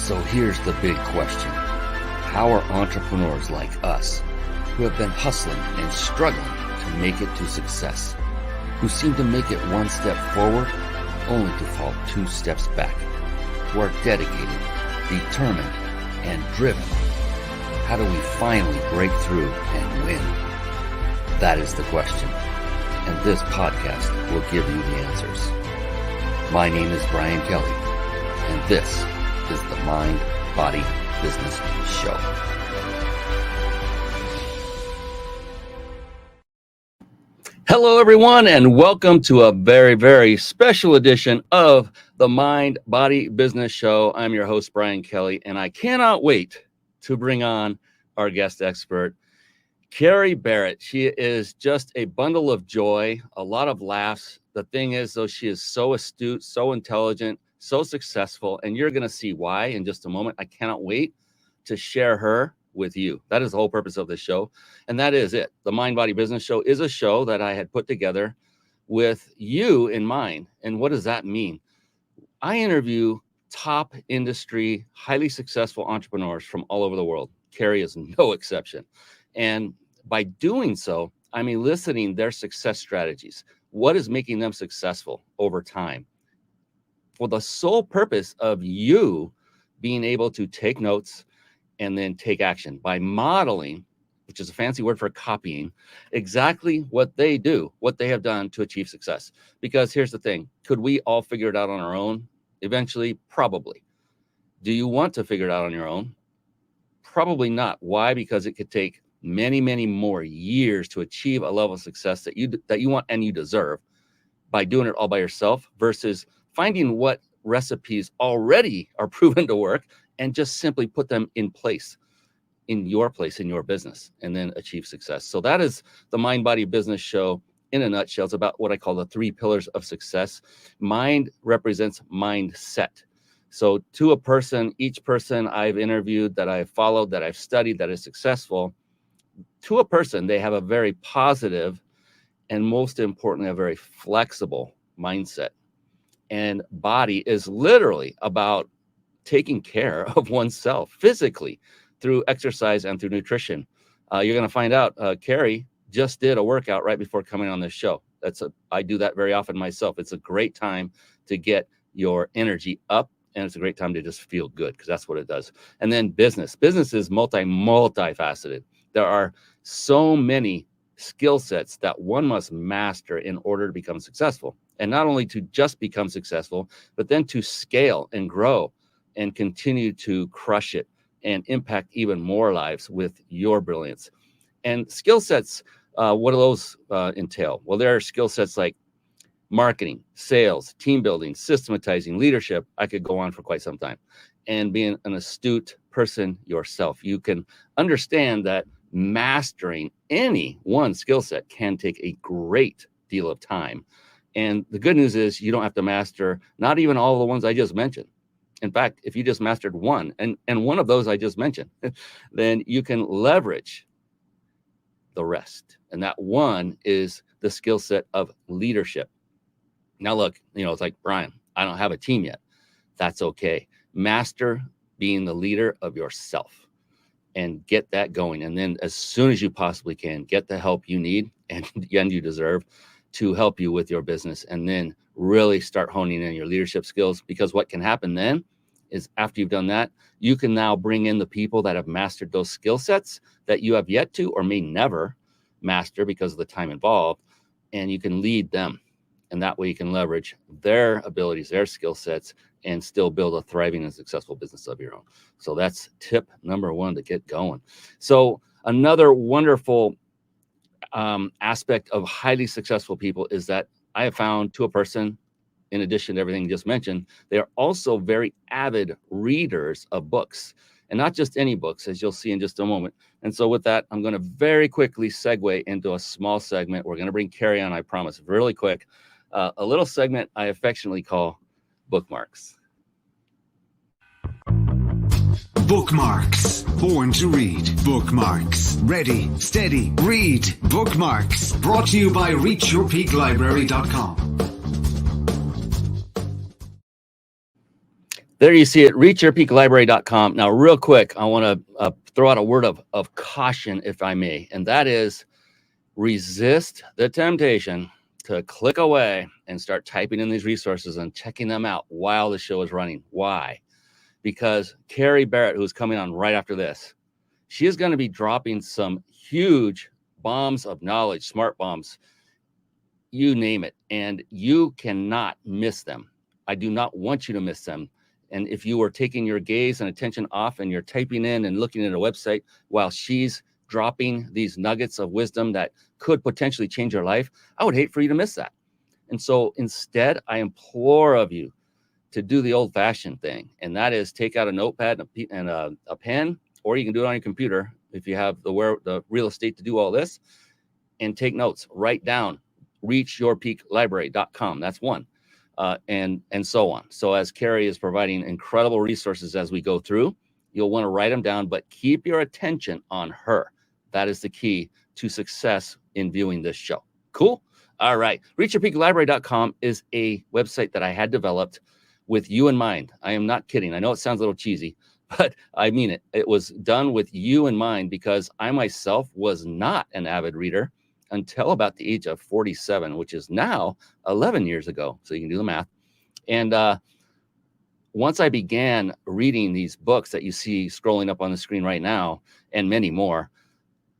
So here's the big question. How are entrepreneurs like us, who have been hustling and struggling to make it to success, who seem to make it one step forward only to fall two steps back, who are dedicated, determined, and driven, how do we finally break through and win? That is the question, and this podcast will give you the answers. My name is Brian Kelly, and this is the Mind, Body, Business Show. Hello, everyone, and welcome to a very, very special edition of the Mind, Body, Business Show. I'm your host, Brian Kelly, and I cannot wait to bring on our guest expert, Kerry Barrett. She is just a bundle of joy, a lot of laughs. The thing is, though, she is so astute, so intelligent, so successful, and you're going to see why in just a moment. I cannot wait to share her with you. That is the whole purpose of this show, and that is it. The Mind, Body, Business Show is a show that I had put together with you in mind. And what does that mean? I interview top industry, highly successful entrepreneurs from all over the world. Kerry is no exception. And by doing so, I'm eliciting their success strategies. What is making them successful over time? For the sole purpose of you being able to take notes and then take action by modeling, which is a fancy word for copying, exactly what they do, what they have done to achieve success. Because here's the thing, could we all figure it out on our own? Eventually, probably. Do you want to figure it out on your own? Probably not. Why? Because it could take many, many more years to achieve a level of success that you want and you deserve by doing it all by yourself versus finding what recipes already are proven to work and just simply put them in your business, and then achieve success. So that is the Mind, Body, Business Show in a nutshell. It's about what I call the 3 pillars of success. Mind represents mindset. So to a person, each person I've interviewed, that I've followed, that I've studied, that is successful, to a person, they have a very positive and most importantly, a very flexible mindset. And body is literally about taking care of oneself physically through exercise and through nutrition. You're going to find out Kerry just did a workout right before coming on this show. I do that very often myself. It's a great time to get your energy up, and it's a great time to just feel good, because that's what it does. And then business is multifaceted. There are so many skill sets that one must master in order to become successful. And not only to just become successful, but then to scale and grow and continue to crush it and impact even more lives with your brilliance. And skill sets, what do those entail? Well, there are skill sets like marketing, sales, team building, systematizing, leadership. I could go on for quite some time. And being an astute person yourself, you can understand that mastering any one skill set can take a great deal of time. And the good news is you don't have to master not even all the ones I just mentioned. In fact, if you just mastered one, and one of those I just mentioned, then you can leverage the rest. And that one is the skill set of leadership. Now, look, it's like, Brian, I don't have a team yet. That's okay. Master being the leader of yourself and get that going. And then as soon as you possibly can, get the help you need and you deserve to help you with your business, and then really start honing in your leadership skills. Because what can happen then is, after you've done that, you can now bring in the people that have mastered those skill sets that you have yet to or may never master because of the time involved, and you can lead them. And that way you can leverage their abilities, their skill sets, and still build a thriving and successful business of your own. So that's tip number 1 to get going. So another wonderful aspect of highly successful people is that I have found, to a person, in addition to everything you just mentioned, they are also very avid readers of books, and not just any books, as you'll see in just a moment. And so with that, I'm going to very quickly segue into a small segment. We're going to bring Kerry on, I promise, really quick. A little segment I affectionately call Bookmarks. Bookmarks. Born to read. Bookmarks. Ready, steady, read. Bookmarks. Brought to you by ReachYourPeakLibrary.com. There you see it, reachyourpeaklibrary.com. Now, real quick, I want to throw out a word of caution, if I may, and that is resist the temptation to click away and start typing in these resources and checking them out while the show is running. Why? Because Kerry Barrett, who's coming on right after this, she is going to be dropping some huge bombs of knowledge, smart bombs, you name it, and you cannot miss them. I do not want you to miss them. And if you are taking your gaze and attention off and you're typing in and looking at a website while she's dropping these nuggets of wisdom that could potentially change your life, I would hate for you to miss that. And so instead, I implore of you to do the old-fashioned thing, and that is take out a notepad and a pen, or you can do it on your computer if you have the real estate to do all this, and take notes. Write down reachyourpeaklibrary.com. That's one. And so on. So as Kerry is providing incredible resources as we go through, you'll want to write them down, but keep your attention on her. That is the key to success in viewing this show. Cool? All right. Reachyourpeaklibrary.com is a website that I had developed with you in mind. I am not kidding. I know it sounds a little cheesy, but I mean it. It was done with you in mind because I myself was not an avid reader until about the age of 47, which is now 11 years ago. So you can do the math. And once I began reading these books that you see scrolling up on the screen right now, and many more,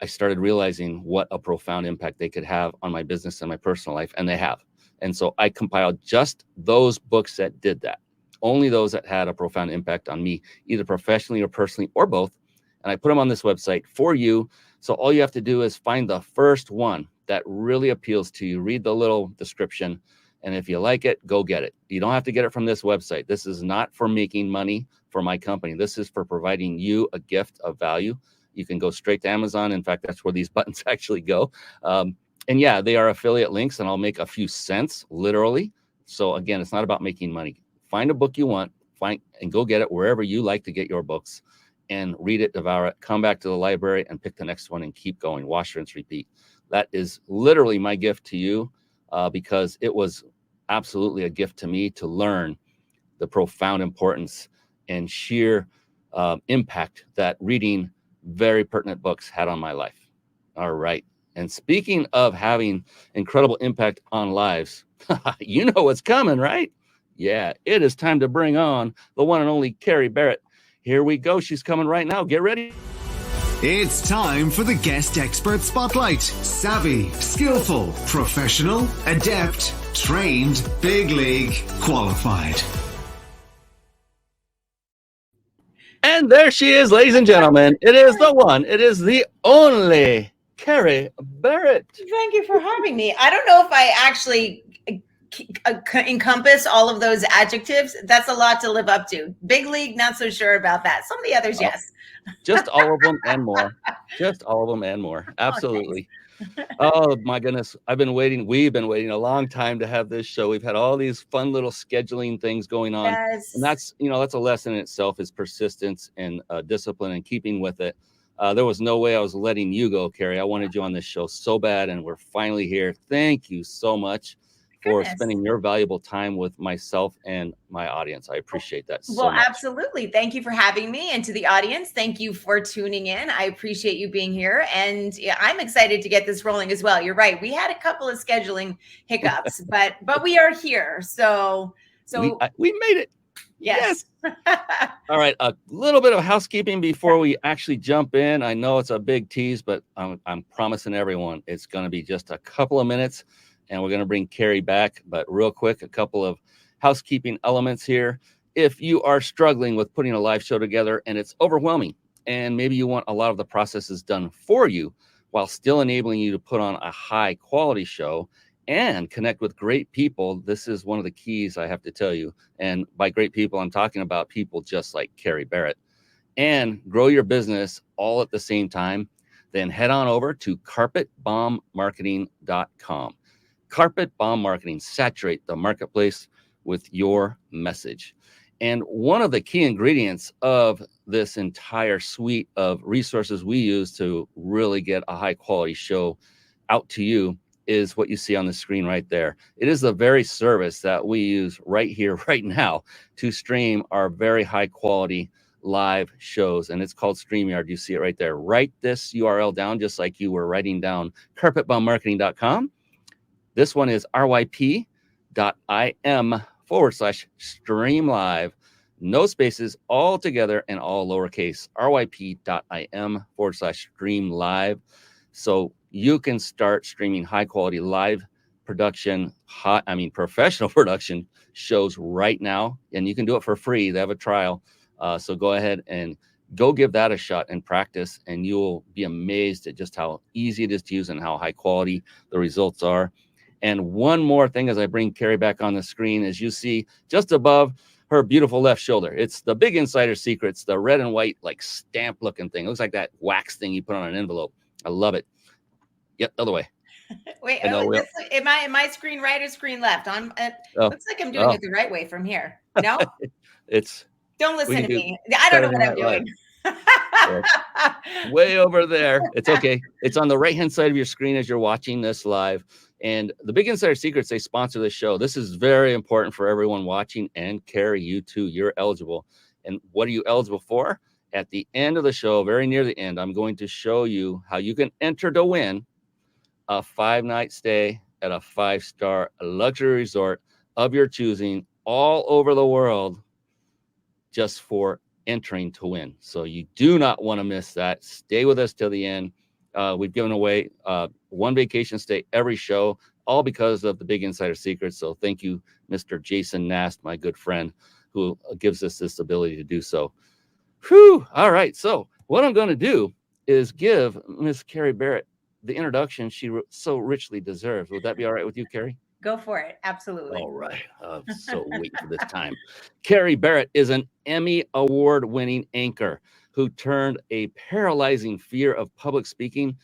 I started realizing what a profound impact they could have on my business and my personal life, and they have. And so I compiled just those books that did that, only those that had a profound impact on me, either professionally or personally, or both. And I put them on this website for you. So all you have to do is find the first one that really appeals to you, read the little description, and if you like it, go get it. You don't have to get it from this website. This is not for making money for my company. This is for providing you a gift of value. You can go straight to Amazon. In fact, that's where these buttons actually go. And yeah, they are affiliate links, and I'll make a few cents, literally. So again, it's not about making money. Find a book you want, and go get it wherever you like to get your books, and read it, devour it, come back to the library and pick the next one and keep going. Wash, rinse, repeat. That is literally my gift to you because it was absolutely a gift to me to learn the profound importance and sheer impact that reading very pertinent books had on my life. All right. And speaking of having incredible impact on lives, you know what's coming, right? Yeah, it is time to bring on the one and only Kerry Barrett. Here we go. She's coming right now. Get ready. It's time for the Guest Expert Spotlight. Savvy, skillful, professional, adept, trained, big league, qualified. And there she is, ladies and gentlemen. It is the one. It is the only Kerry Barrett. Thank you for having me. I don't know if I actually encompass all of those adjectives. That's a lot to live up to. Big league, not so sure about that. Some of the others, yes. Just all of them and more. Just all of them and more. Absolutely. Oh my goodness. We've been waiting a long time to have this show. We've had all these fun little scheduling things going on. Yes. And that's a lesson in itself, is persistence and discipline and keeping with it. There was no way I was letting you go, Kerry. I wanted you on this show so bad, and we're finally here. Thank you so much for spending your valuable time with myself and my audience. I appreciate that so much. Absolutely. Thank you for having me. And to the audience, thank you for tuning in. I appreciate you being here. And I'm excited to get this rolling as well. You're right. We had a couple of scheduling hiccups, but we are here. So we made it. Yes. All right. A little bit of housekeeping before we actually jump in. I know it's a big tease, but I'm promising everyone it's going to be just a couple of minutes, and we're going to bring Kerry back. But real quick, a couple of housekeeping elements here. If you are struggling with putting a live show together and it's overwhelming, and maybe you want a lot of the processes done for you while still enabling you to put on a high quality show and connect with great people, this is one of the keys, I have to tell you. And by great people, I'm talking about people just like Kerry Barrett, and grow your business all at the same time. Then head on over to carpetbombmarketing.com. Carpet Bomb Marketing. Saturate the marketplace with your message. And one of the key ingredients of this entire suite of resources we use to really get a high quality show out to you is what you see on the screen right there. It is the very service that we use right here, right now, to stream our very high quality live shows. And it's called StreamYard. You see it right there. Write this URL down just like you were writing down carpetbombmarketing.com. This one is ryp.im/stream live. No spaces, all together and all lowercase. ryp.im/stream live. So you can start streaming high quality live production, professional production shows right now. And you can do it for free. They have a trial. So go ahead and go give that a shot and practice. And you'll be amazed at just how easy it is to use and how high quality the results are. And one more thing as I bring Kerry back on the screen, as you see just above her beautiful left shoulder, it's the Big Insider Secrets, the red and white, like stamp looking thing. It looks like that wax thing you put on an envelope. I love it. Yep, other way. Wait, am I screen right or screen left? Looks like I'm doing it the right way from here. No? Don't listen to me. I don't know what I'm doing. Way over there. It's okay. It's on the right-hand side of your screen as you're watching this live. And the Big Insider Secrets, they sponsor the show. This is very important for everyone watching, and Kerry, you too. You're eligible. And what are you eligible for? At the end of the show, very near the end, I'm going to show you how you can enter to win a 5-night stay at a 5-star luxury resort of your choosing all over the world, just for entering to win. So you do not want to miss that. Stay with us till the end. We've given away one vacation stay every show, all because of the Big Insider Secrets. So thank you, Mr. Jason Nast, my good friend, who gives us this ability to do so. Whew. All right. So what I'm going to do is give Miss Kerry Barrett the introduction she so richly deserves. Would that be all right with you, Kerry? Go for it. Absolutely. All right. I'm so waiting for this time. Kerry Barrett is an Emmy Award-winning anchor who turned a paralyzing fear of public speaking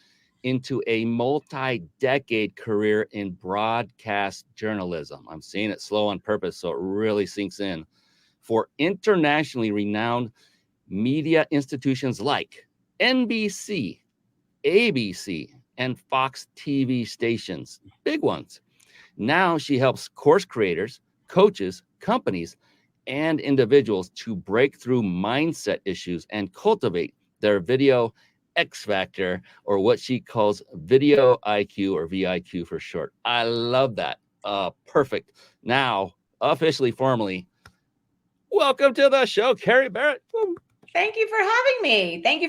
into a multi-decade career in broadcast journalism. I'm saying it slow on purpose so it really sinks in. For internationally renowned media institutions like NBC, ABC, and Fox TV stations, big ones. Now she helps course creators, coaches, companies, and individuals to break through mindset issues and cultivate their video X factor, or what she calls video IQ, or VIQ for short. I love that. Perfect. Now, officially, formally, welcome to the show, Kerry Barrett. Thank you for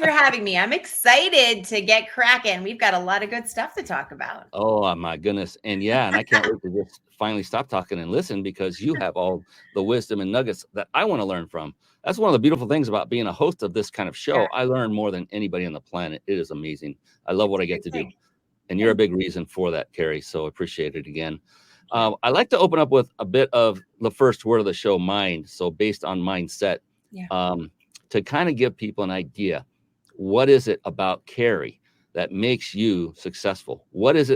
having me. I'm excited to get cracking. We've got a lot of good stuff to talk about. Oh, my goodness. And I can't wait to just finally stop talking and listen, because you have all the wisdom and nuggets that I want to learn from. That's one of the beautiful things about being a host of this kind of show. Yeah. I learn more than anybody on the planet. It is amazing. I love what I get to do. And you're a big reason for that, Kerry. So appreciate it again. I like to open up with a bit of the first word of the show, mind. So based on mindset. Yeah. To kind of give people an idea, what is it about Kerry that makes you successful? What is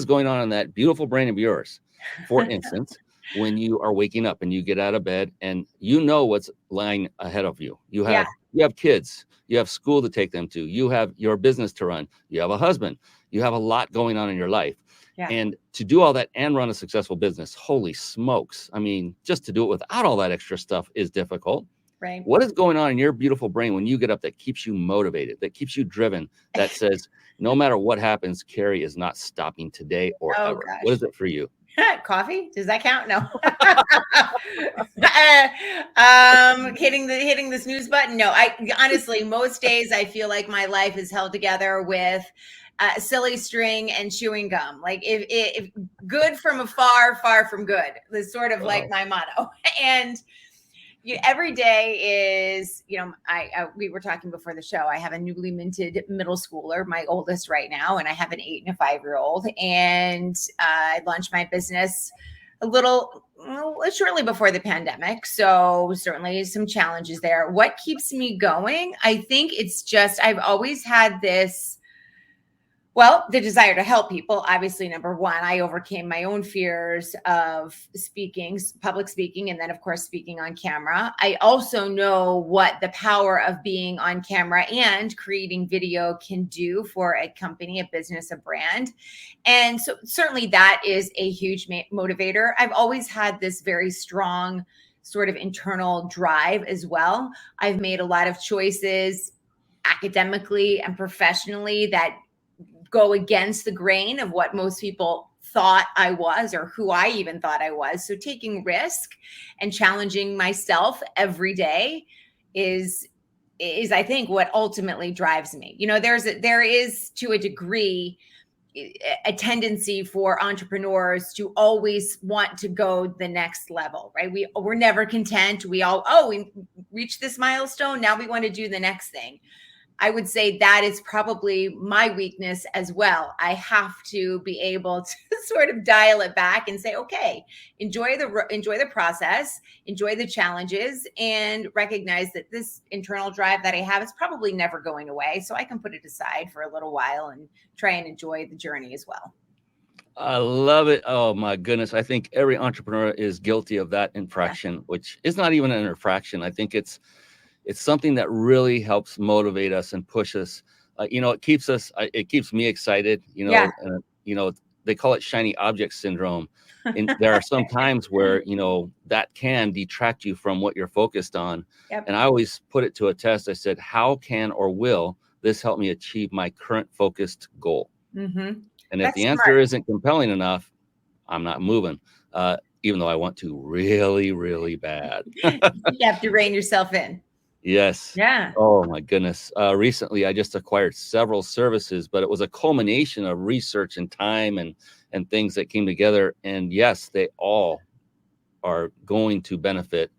going on in that beautiful brain of yours? For instance, when you are waking up and you get out of bed and you know what's lying ahead of you. You have kids, you have school to take them to, you have your business to run, you have a husband, you have a lot going on in your life. Yeah. And to do all that and run a successful business, holy smokes. I mean, just to do it without all that extra stuff is difficult. Right. What is going on in your beautiful brain when you get up that keeps you motivated, that keeps you driven, that says, no matter what happens, Kerry is not stopping today or ever? Gosh. What is it for you? Coffee? Does that count? No. Hitting the snooze button? No. I honestly, most days I feel like my life is held together with silly string and chewing gum. Like if good from afar, far from good. That's sort of like my motto. And every day is, we were talking before the show. I have a newly minted middle schooler, my oldest right now, and I have an 8 and a 5-year-old. And I launched my business shortly before the pandemic. So certainly some challenges there. What keeps me going? I think it's just, I've always had this Well, the desire to help people, obviously, number one. I overcame my own fears of speaking, public speaking, and then, of course, speaking on camera. I also know what the power of being on camera and creating video can do for a company, a business, a brand. And so, certainly, that is a huge motivator. I've always had this very strong sort of internal drive as well. I've made a lot of choices academically and professionally that go against the grain of what most people thought I was or who I even thought I was. So taking risk and challenging myself every day is I think what ultimately drives me. There is to a degree a tendency for entrepreneurs to always want to go the next level, right? We're never content. We reached this milestone. Now we want to do the next thing. I would say that is probably my weakness as well. I have to be able to sort of dial it back and say, okay, enjoy the process, enjoy the challenges, and recognize that this internal drive that I have is probably never going away. So I can put it aside for a little while and try and enjoy the journey as well. I love it. Oh my goodness. I think every entrepreneur is guilty of that infraction, which is not even an infraction. I think it's something that really helps motivate us and push us. It keeps me excited, they call it shiny object syndrome. And there are some times where, that can detract you from what you're focused on. Yep. And I always put it to a test. I said, how can or will this help me achieve my current focused goal? Mm-hmm. And if the answer isn't compelling enough, I'm not moving. Even though I want to really, really bad. You have to rein yourself in. Yes. Yeah. Oh my goodness. Recently, I just acquired several services, but it was a culmination of research and time and things that came together. And yes, they all are going to benefit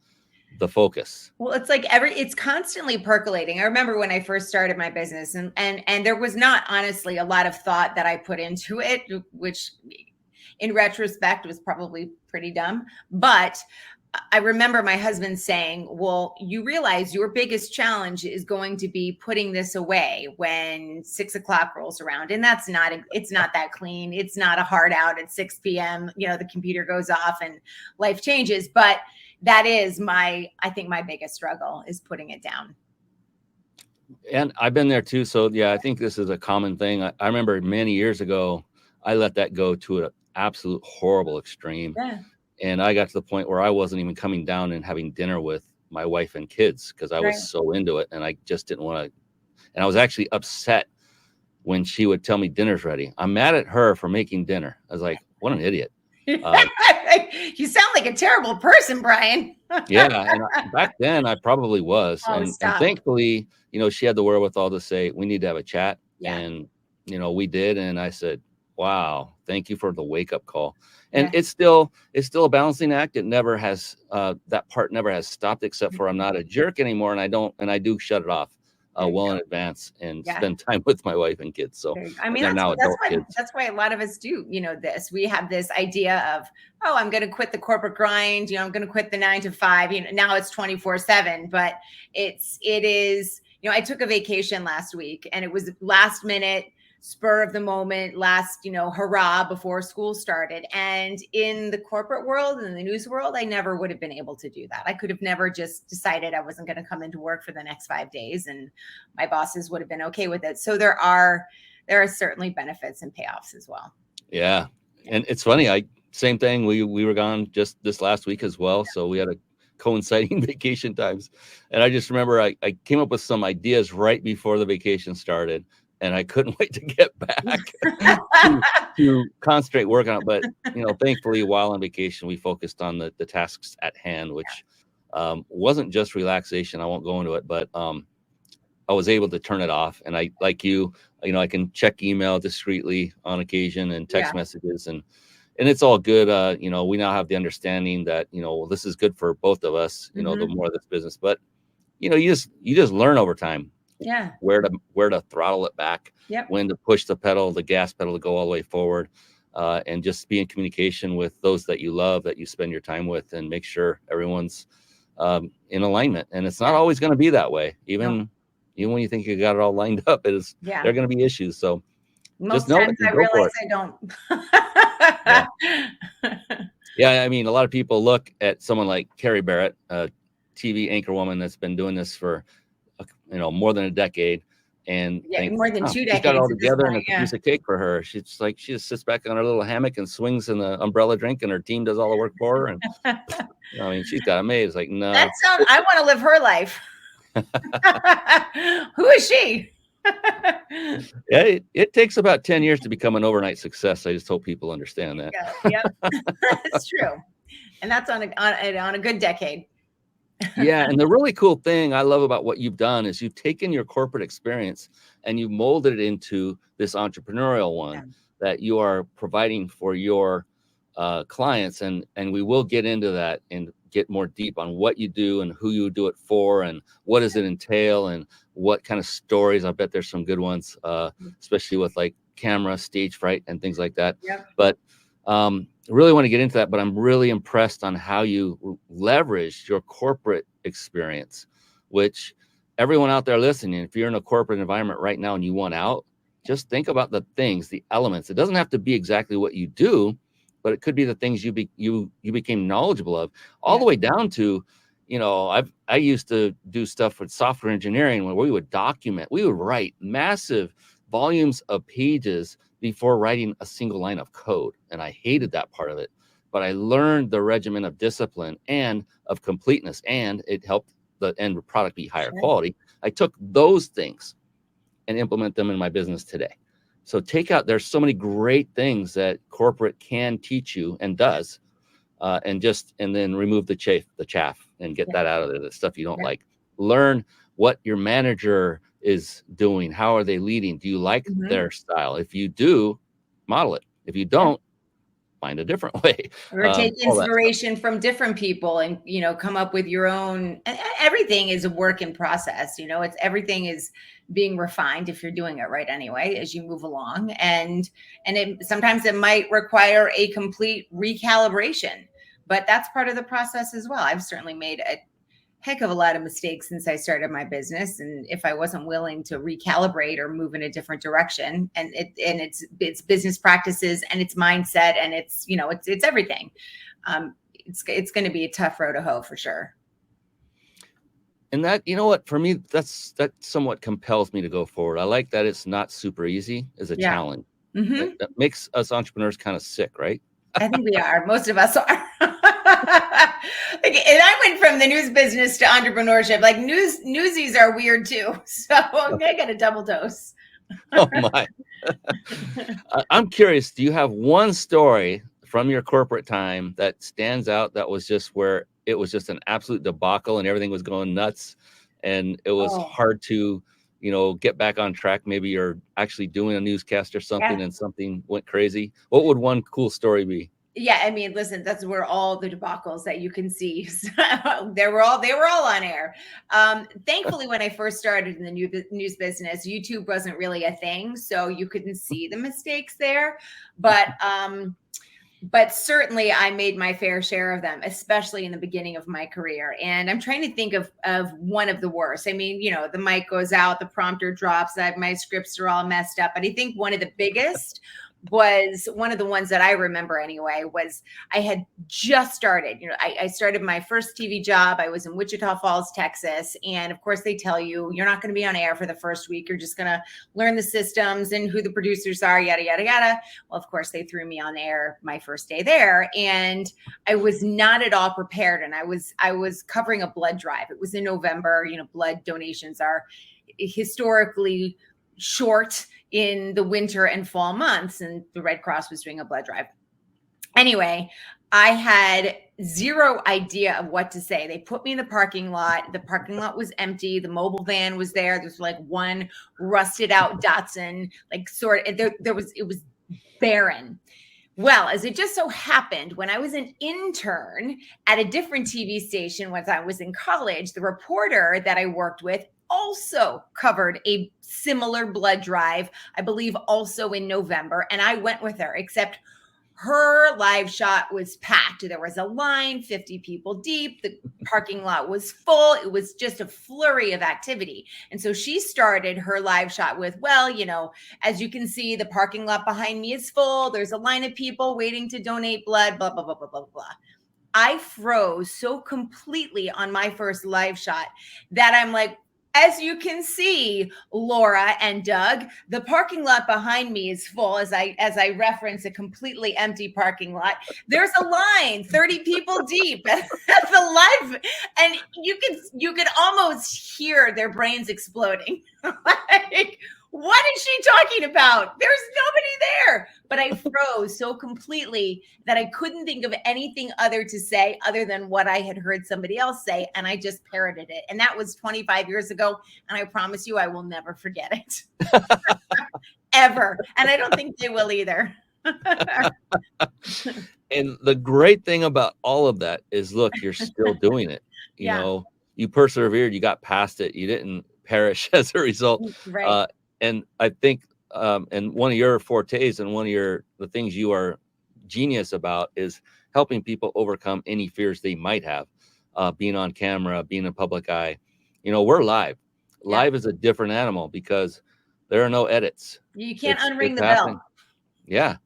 the focus. Well, it's like it's constantly percolating. I remember when I first started my business and there was not honestly a lot of thought that I put into it, which in retrospect was probably pretty dumb. But I remember my husband saying, well, you realize your biggest challenge is going to be putting this away when 6 o'clock rolls around. And it's not that clean. It's not a hard out at 6 p.m. The computer goes off and life changes. But that is I think my biggest struggle is putting it down. And I've been there too. So yeah, I think this is a common thing. I remember many years ago, I let that go to an absolute horrible extreme. Yeah. And I got to the point where I wasn't even coming down and having dinner with my wife and kids because I was so into it. And I just didn't want to. And I was actually upset when she would tell me dinner's ready. I'm mad at her for making dinner. I was like, what an idiot. You sound like a terrible person, Brian. Yeah. And back then I probably was. And thankfully, she had the wherewithal to say, we need to have a chat. Yeah. And, we did. And I said, wow, thank you for the wake up call. And it's still a balancing act. It never has, that part never has stopped, except for I'm not a jerk anymore. And I do shut it off well in advance and spend time with my wife and kids. So I mean, that's why a lot of us do, this. We have this idea of, oh, I'm going to quit the corporate grind. I'm going to quit the 9 to 5. Now it's 24/7, but it is, I took a vacation last week and it was last minute, spur of the moment, last, hurrah before school started. And in the corporate world and the news world, I never would have been able to do that. I could have never just decided I wasn't going to come into work for the next 5 days and my bosses would have been okay with it. So there are certainly benefits and payoffs as well. Yeah. And it's funny. Same thing. We were gone just this last week as well. Yeah. So we had a coinciding vacation times. And I just remember I came up with some ideas right before the vacation started. And I couldn't wait to get back to concentrate work on it. But, thankfully, while on vacation, we focused on the tasks at hand, which wasn't just relaxation. I won't go into it, but I was able to turn it off. And I, like you, I can check email discreetly on occasion and text messages. And it's all good. We now have the understanding that, this is good for both of us, the more of this business. But, you just learn over time. Yeah. Where to throttle it back, when to push the gas pedal to go all the way forward, and just be in communication with those that you love, that you spend your time with, and make sure everyone's in alignment. And it's not always going to be that way. Even when you think you got it all lined up, there are going to be issues. So Just Most know times it and I go for realize it. Yeah. I don't. Yeah. I mean, a lot of people look at someone like Kerry Barrett, a TV anchor woman that's been doing this for, more than a decade, and Yeah, think, more than oh, 2 she's got it decades all at this together and point. it's a Yeah. piece of cake for her. She's like, she just sits back on her little hammock and swings in the umbrella drink, and her team does all the work for her. And I mean, she's got it made. It's like, That no. sounds, I want to live her life. Who is she? Yeah, it takes about 10 years to become an overnight success. I just hope people understand that. Yep. That's true. And that's on a good decade. Yeah, and the really cool thing I love about what you've done is you've taken your corporate experience and you've molded it into this entrepreneurial one Yeah. that you are providing for your clients, and we will get into that and get more deep on what you do and who you do it for and what does it entail and what kind of stories. I bet there's some good ones, especially with like camera, stage fright, and things like that. Yep. But I really want to get into that, but I'm really impressed on how you leveraged your corporate experience, which everyone out there listening, if you're in a corporate environment right now and you want out, just think about the things, the elements. It doesn't have to be exactly what you do, but it could be the things you became knowledgeable of, all the way down to, I used to do stuff with software engineering where we would write massive volumes of pages before writing a single line of code. And I hated that part of it, but I learned the regimen of discipline and of completeness, and it helped the end product be higher quality. I took those things and implement them in my business today. So there's so many great things that corporate can teach you and does, and then remove the chaff and get that out of there, the stuff you don't like. Learn what your manager is doing. How are they leading? Do you like their style? If you do, model it. If you don't, find a different way. Or take inspiration from different people and, come up with your own. Everything is a work in process. Everything is being refined if you're doing it right anyway, as you move along. And sometimes it might require a complete recalibration, but that's part of the process as well. I've certainly made a heck of a lot of mistakes since I started my business. And if I wasn't willing to recalibrate or move in a different direction, and it's business practices and it's mindset and it's everything. It's going to be a tough road to hoe for sure. And that, for me, that somewhat compels me to go forward. I like that it's not super easy as a challenge. Mm-hmm. That makes us entrepreneurs kind of sick, right? I think we are. Most of us are. And I went from the news business to entrepreneurship. Like newsies are weird too. So I got a double dose. Oh my. I'm curious, do you have one story from your corporate time that stands out that was just where it was just an absolute debacle and everything was going nuts and it was hard to, get back on track? Maybe you're actually doing a newscast or something and something went crazy. What would one cool story be? Yeah, I mean, listen, that's where all the debacles that you can see. they were all on air. Thankfully, when I first started in the news business, YouTube wasn't really a thing, so you couldn't see the mistakes there. But certainly I made my fair share of them, especially in the beginning of my career. And I'm trying to think of one of the worst. I mean, the mic goes out, the prompter drops, my scripts are all messed up. But I think one of the biggest was one of the ones that I remember anyway, was I had just started, I started my first TV job. I was in Wichita Falls, Texas. And of course they tell you, you're not going to be on air for the first week. You're just going to learn the systems and who the producers are, yada, yada, yada. Well, of course they threw me on air my first day there. And I was not at all prepared. And I was covering a blood drive. It was in November. Blood donations are historically short in the winter and fall months, and the Red Cross was doing a blood drive. Anyway, I had zero idea of what to say. They put me in the parking lot. The parking lot was empty. The mobile van was there. There's like one rusted out Datsun, it was barren. Well, as it just so happened, when I was an intern at a different TV station when I was in college, the reporter that I worked with also covered a similar blood drive, I believe also in November. And I went with her, except Her live shot was packed. There was a line, 50 people deep. The parking lot was full. It was just a flurry of activity. And so she started her live shot with, well, as you can see, the parking lot behind me is full. There's a line of people waiting to donate blood, blah, blah, blah, blah, blah, blah. I froze so completely on my first live shot that I'm like, as you can see, Laura and Doug, the parking lot behind me is full. As I reference a completely empty parking lot, there's a line, 30 people deep at the live, and you could almost hear their brains exploding. Like, what is she talking about? There's nobody there. But I froze so completely that I couldn't think of anything other to say other than what I had heard somebody else say. And I just parroted it. And that was 25 years ago. And I promise you, I will never forget it. Ever. And I don't think they will either. And the great thing about all of that is, look, you're still doing it. You know, you persevered, you got past it. You didn't perish as a result. Right. And I think, and one of your fortes and one of the things you are genius about is helping people overcome any fears they might have, being on camera, being in public eye. We're live. Live is a different animal because there are no edits. You can't unring the happening. bell. Yeah.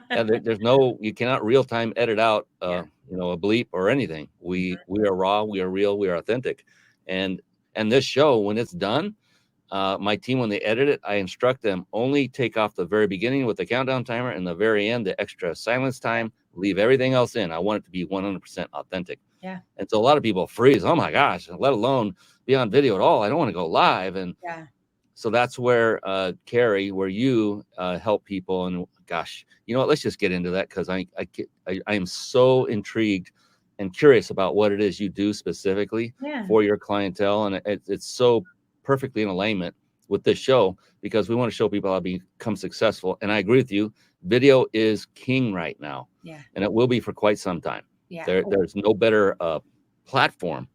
And you cannot real time edit out, a bleep or anything. We are raw, we are real, we are authentic. And this show, when it's done, my team, when they edit it, I instruct them only take off the very beginning with the countdown timer and the very end, the extra silence time, leave everything else in. I want it to be 100% authentic. Yeah. And so a lot of people freeze. Oh my gosh, let alone be on video at all. I don't want to go live. And so that's where, Kerry, where you help people. And gosh, you know what, let's just get into that, because I am so intrigued and curious about what it is you do specifically for your clientele. And it's so perfectly in alignment with this show, because we want to show people how to become successful. And I agree with you. Video is king right now. Yeah. And it will be for quite some time. Yeah. There's no better platform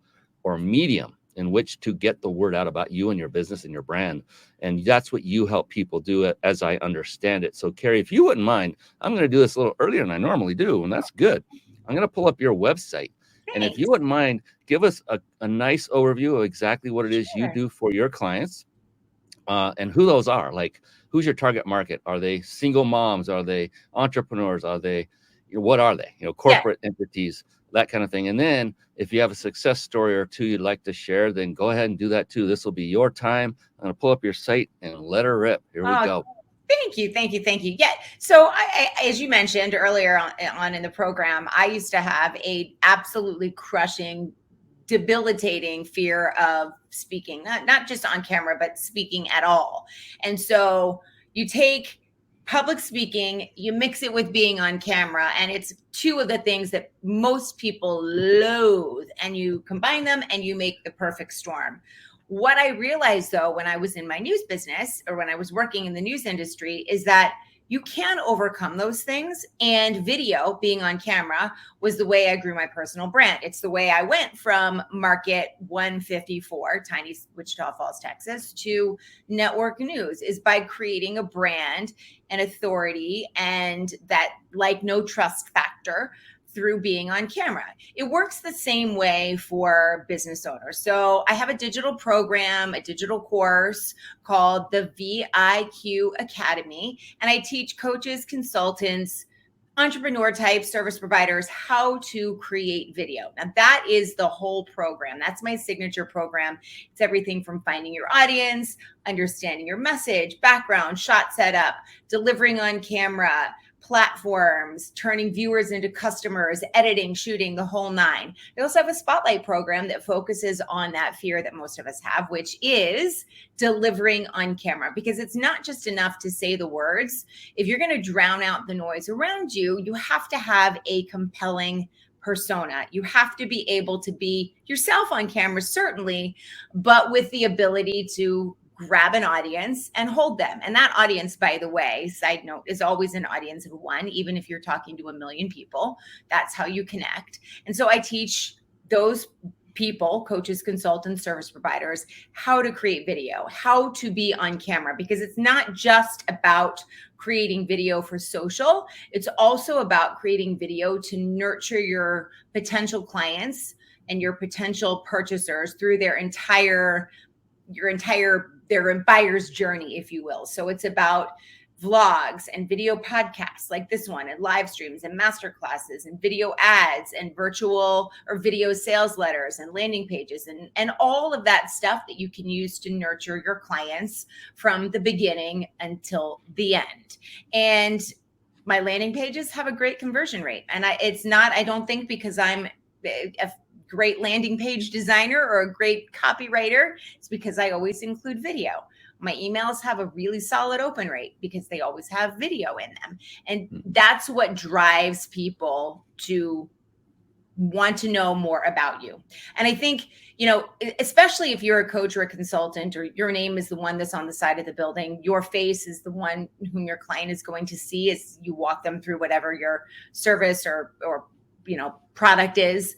or medium in which to get the word out about you and your business and your brand. And that's what you help people do, as I understand it. So Kerry, if you wouldn't mind, I'm going to do this a little earlier than I normally do. And that's good. I'm going to pull up your website. And if you wouldn't mind, give us a nice overview of exactly what it is you do for your clients, and who those are. Like, who's your target market? Are they single moms? Are they entrepreneurs? Are they, what are they? Corporate entities, that kind of thing. And then if you have a success story or two you'd like to share, then go ahead and do that too. This will be your time. I'm going to pull up your site and let her rip. Here we go. Thank you. Yeah. So I, as you mentioned earlier on in the program, I used to have a absolutely crushing, debilitating fear of speaking, not just on camera, but speaking at all. And so you take public speaking, you mix it with being on camera, and it's two of the things that most people loathe, and you combine them and you make the perfect storm. What I realized, though, when I was in my news business, or when I was working in the news industry, is that you can overcome those things. And video, being on camera, was the way I grew my personal brand. It's the way I went from Market 154, tiny Wichita Falls, Texas, to network news, is by creating a brand and authority and that like no trust factor through being on camera. It works the same way for business owners. So I have a digital program, a digital course called the VIQ Academy, and I teach coaches, consultants, entrepreneur types, service providers how to create video. Now that is the whole program. That's my signature program. It's everything from finding your audience, understanding your message, background, shot setup, delivering on camera, platforms, turning viewers into customers, editing, shooting, the whole nine. I also have a spotlight program that focuses on that fear that most of us have, which is delivering on camera, because it's not just enough to say the words. If you're going to drown out the noise around you, you have to have a compelling persona. You have to be able to be yourself on camera, certainly, but with the ability to grab an audience and hold them. And that audience, by the way, side note, is always an audience of one, even if you're talking to 1 million people. That's how you connect. And so I teach those people, coaches, consultants, service providers, how to create video, how to be on camera, because it's not just about creating video for social. It's also about creating video to nurture your potential clients and your potential purchasers through their buyer's journey, if you will. So it's about vlogs and video podcasts like this one, and live streams and master classes and video ads and virtual or video sales letters and landing pages and all of that stuff that you can use to nurture your clients from the beginning until the end. And my landing pages have a great conversion rate. And I don't think because I'm a great landing page designer or a great copywriter, it's because I always include video. My emails have a really solid open rate because they always have video in them. And that's what drives people to want to know more about you. And I think, especially if you're a coach or a consultant, or your name is the one that's on the side of the building, your face is the one whom your client is going to see as you walk them through whatever your service or product is.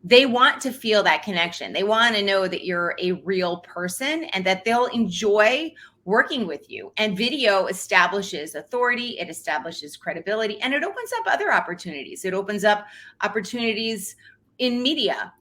They want to feel that connection. They want to know that you're a real person and that they'll enjoy working with you. And video establishes authority, it establishes credibility, and it opens up other opportunities. It opens up opportunities in media,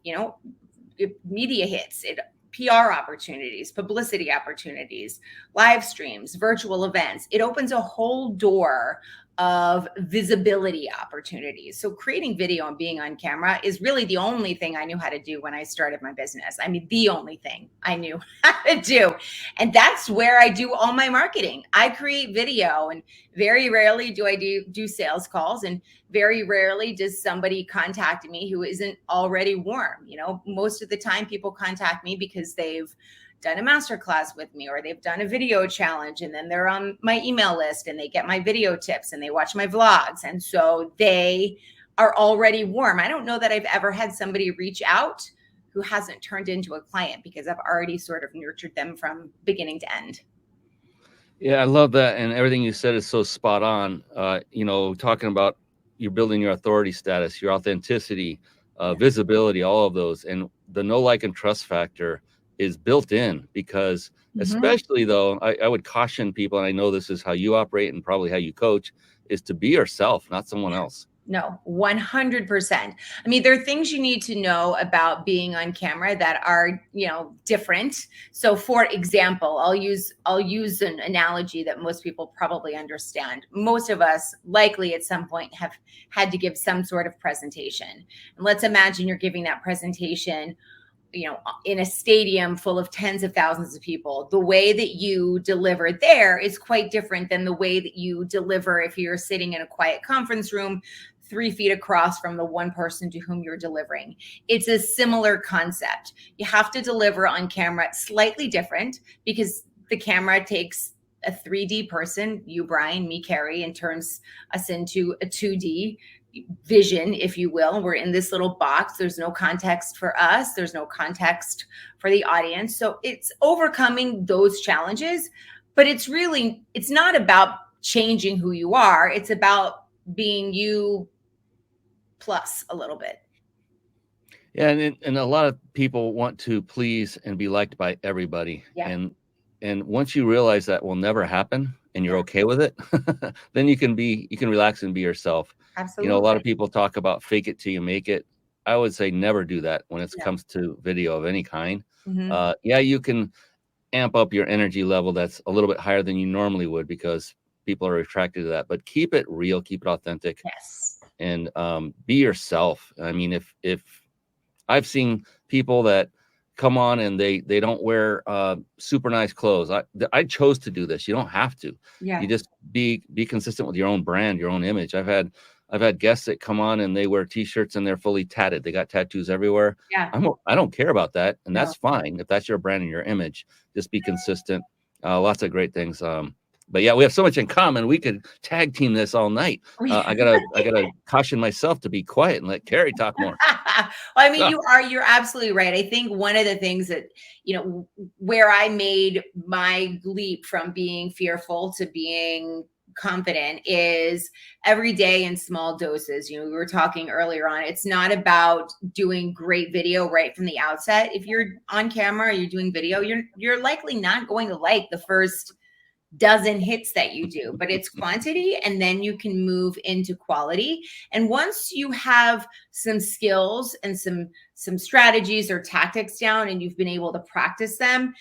media hits, PR opportunities, publicity opportunities, live streams, virtual events. It opens a whole door of visibility opportunities. So creating video and being on camera is really the only thing I knew how to do when I started my business. I mean, the only thing I knew how to do. And that's where I do all my marketing. I create video, and very rarely do I do sales calls, and very rarely does somebody contact me who isn't already warm. Most of the time people contact me because they've done a masterclass with me, or they've done a video challenge, and then they're on my email list and they get my video tips and they watch my vlogs. And so they are already warm. I don't know that I've ever had somebody reach out who hasn't turned into a client because I've already sort of nurtured them from beginning to end. Yeah, I love that. And everything you said is so spot on. Talking about you're building your authority status, your authenticity, visibility, all of those. And the know, like, and trust factor is built in because especially though, I would caution people, and I know this is how you operate and probably how you coach, is to be yourself, not someone else. No, 100%. I mean, there are things you need to know about being on camera that are, different. So for example, I'll use an analogy that most people probably understand. Most of us likely at some point have had to give some sort of presentation. And let's imagine you're giving that presentation in a stadium full of tens of thousands of people. The way that you deliver there is quite different than the way that you deliver if you're sitting in a quiet conference room 3 feet across from the one person to whom you're delivering. It's a similar concept. You have to deliver on camera slightly different because the camera takes a 3D person, you, Brian, me, Kerry, and turns us into a 2D vision, if you will. We're in this little box. There's no context for us. There's no context for the audience. So it's overcoming those challenges, but it's not about changing who you are. It's about being you plus a little bit. Yeah. And a lot of people want to please and be liked by everybody. Yeah. And once you realize that will never happen and you're okay with it, then you can relax and be yourself. Absolutely. A lot of people talk about fake it till you make it. I would say never do that when it comes to video of any kind. You can amp up your energy level that's a little bit higher than you normally would because people are attracted to that, but keep it real, keep it authentic. Yes. And be yourself. I mean, if I've seen people that come on and they don't wear super nice clothes. I chose to do this. You don't have to. Yeah. You just be consistent with your own brand, your own image. I've had guests that come on and they wear t-shirts and they're fully tatted. They got tattoos everywhere. Yeah. I don't care about that. And that's fine. If that's your brand and your image, just be consistent. Lots of great things. But yeah, we have so much in common. We could tag team this all night. I gotta caution myself to be quiet and let Kerry talk more. Well, I mean, you're absolutely right. I think one of the things that, where I made my leap from being fearful to being confident is every day in small doses. We were talking earlier on, it's not about doing great video right from the outset. If you're on camera, you're doing video, you're likely not going to like the first dozen hits that you do, but it's quantity, and then you can move into quality. And once you have some skills and some strategies or tactics down, and you've been able to practice them,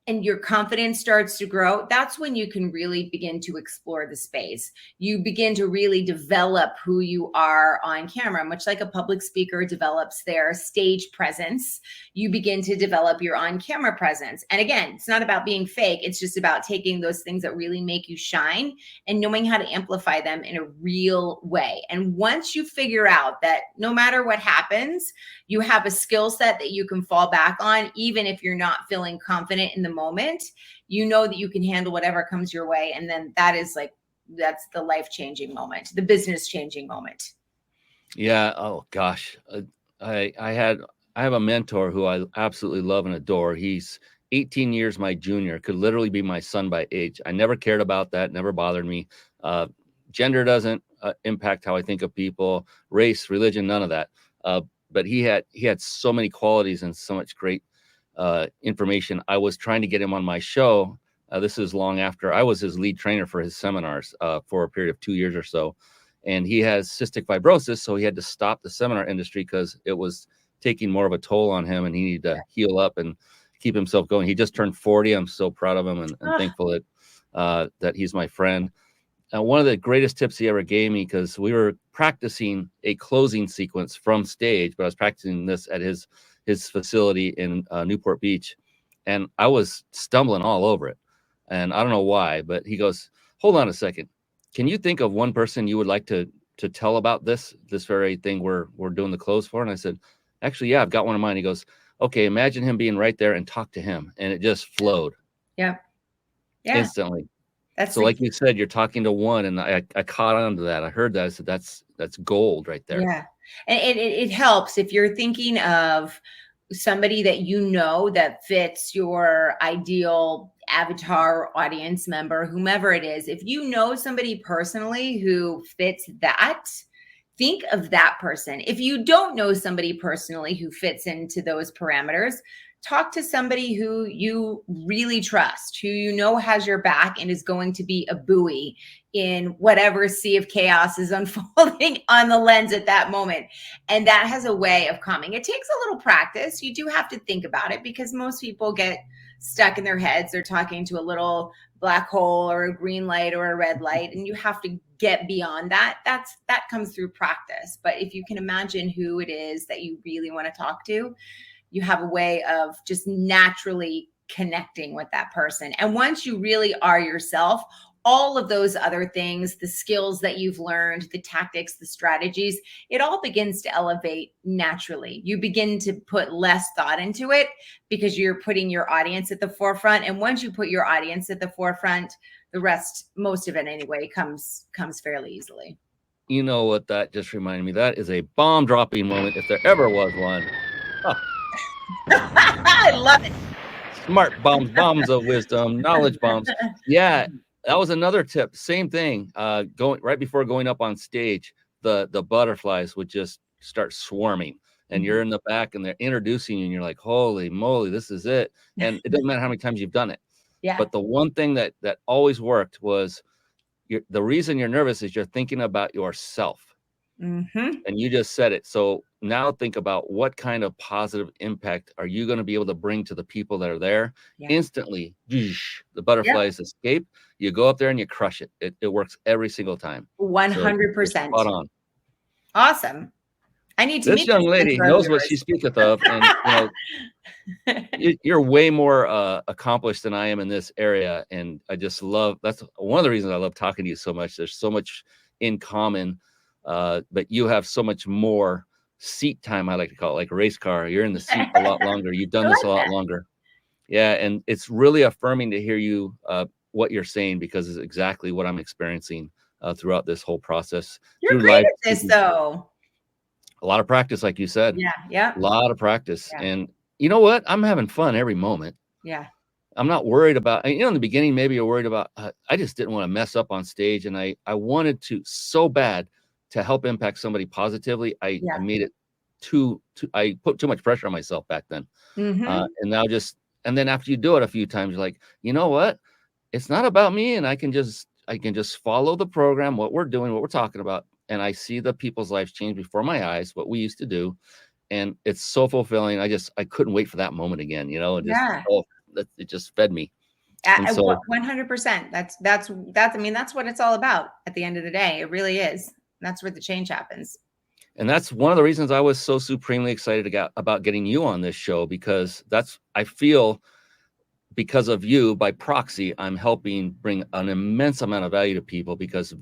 and your confidence starts to grow, that's when you can really begin to explore the space. You begin to really develop who you are on camera, much like a public speaker develops their stage presence. You begin to develop your on-camera presence. And again, it's not about being fake. It's just about taking those things that really make you shine and knowing how to amplify them in a real way. And once you figure out that no matter what happens, you have a skill set that you can fall back on, even if you're not feeling confident in the moment, you know that you can handle whatever comes your way. And then that's the life-changing moment, the business-changing moment. Yeah. Oh gosh. I have a mentor who I absolutely love and adore. He's 18 years my junior, could literally be my son by age. I never cared about that. Never bothered me. Gender doesn't impact how I think of people, race, religion, none of that. But he had so many qualities and so much great information. I was trying to get him on my show. This is long after I was his lead trainer for his seminars for a period of 2 years or so. And he has cystic fibrosis, so he had to stop the seminar industry because it was taking more of a toll on him, and he needed to heal up and keep himself going. He just turned 40. I'm so proud of him and thankful that he's my friend. One of the greatest tips he ever gave me, because we were practicing a closing sequence from stage, but I was practicing this at his facility in Newport Beach, and I was stumbling all over it. And I don't know why, but he goes, "Hold on a second. Can you think of one person you would like to tell about this very thing we're doing the close for?" And I said, "Actually, yeah, I've got one in mind." He goes, "Okay, imagine him being right there and talk to him." And it just flowed. Yeah. Instantly. So like you said, you're talking to one, and I caught on to that. I heard that. I said, that's gold right there. Yeah. And it helps if you're thinking of somebody that that fits your ideal avatar, audience member, whomever it is. If you know somebody personally who fits that, think of that person. If you don't know somebody personally who fits into those parameters, talk to somebody who you really trust, who you know has your back and is going to be a buoy in whatever sea of chaos is unfolding on the lens at that moment. And that has a way of calming. It takes a little practice. You do have to think about it, because most people get stuck in their heads. They're talking to a little black hole or a green light or a red light, and you have to get beyond that. That comes through practice. But if you can imagine who it is that you really want to talk to, you have a way of just naturally connecting with that person. And once you really are yourself, all of those other things, the skills that you've learned, the tactics, the strategies, it all begins to elevate naturally. You begin to put less thought into it because you're putting your audience at the forefront. And once you put your audience at the forefront, the rest, most of it anyway, comes fairly easily. You know what that just reminded me? That is a bomb dropping moment, if there ever was one. Oh. I love it. Smart bombs of wisdom, knowledge bombs. Yeah, that was another tip. Same thing. Going right before going up on stage, the butterflies would just start swarming, and you're in the back, and they're introducing you, and you're like, "Holy moly, this is it!" And it doesn't matter how many times you've done it. Yeah. But the one thing that always worked was the reason you're nervous is you're thinking about yourself. Mm-hmm. And you just said it. So now think about what kind of positive impact are you going to be able to bring to the people that are there. Instantly. The butterflies escape. You go up there and you crush it. It works every single time. 100%. Spot on. Awesome. I need to this meet young lady knows what she speaketh of, and you're way more accomplished than I am in this area, and I just love. That's one of the reasons I love talking to you so much. There's so much in common. But you have so much more seat time, I like to call it, like a race car. You're in the seat a lot longer. You've done this a lot longer. Yeah, and it's really affirming to hear you what you're saying, because it's exactly what I'm experiencing throughout this whole process. You're great at this, though. A lot of practice, like you said. Yeah. A lot of practice. Yeah. And you know what? I'm having fun every moment. Yeah. I'm not worried about, in the beginning, maybe you're worried about, I just didn't want to mess up on stage. And I wanted to so bad to help impact somebody positively. I Yeah. made it I put too much pressure on myself back then. Mm-hmm. And then after you do it a few times, you're like, you know what? It's not about me. And I can just follow the program, what we're doing, what we're talking about. And I see the people's lives change before my eyes, what we used to do. And it's so fulfilling. I couldn't wait for that moment again, Yeah. it just fed me. And I, so, 100%. I mean, that's what it's all about at the end of the day. It really is. That's where the change happens. and that's one of the reasons I was so supremely excited about getting you on this show, because I feel, because of you, by proxy, I'm helping bring an immense amount of value to people, because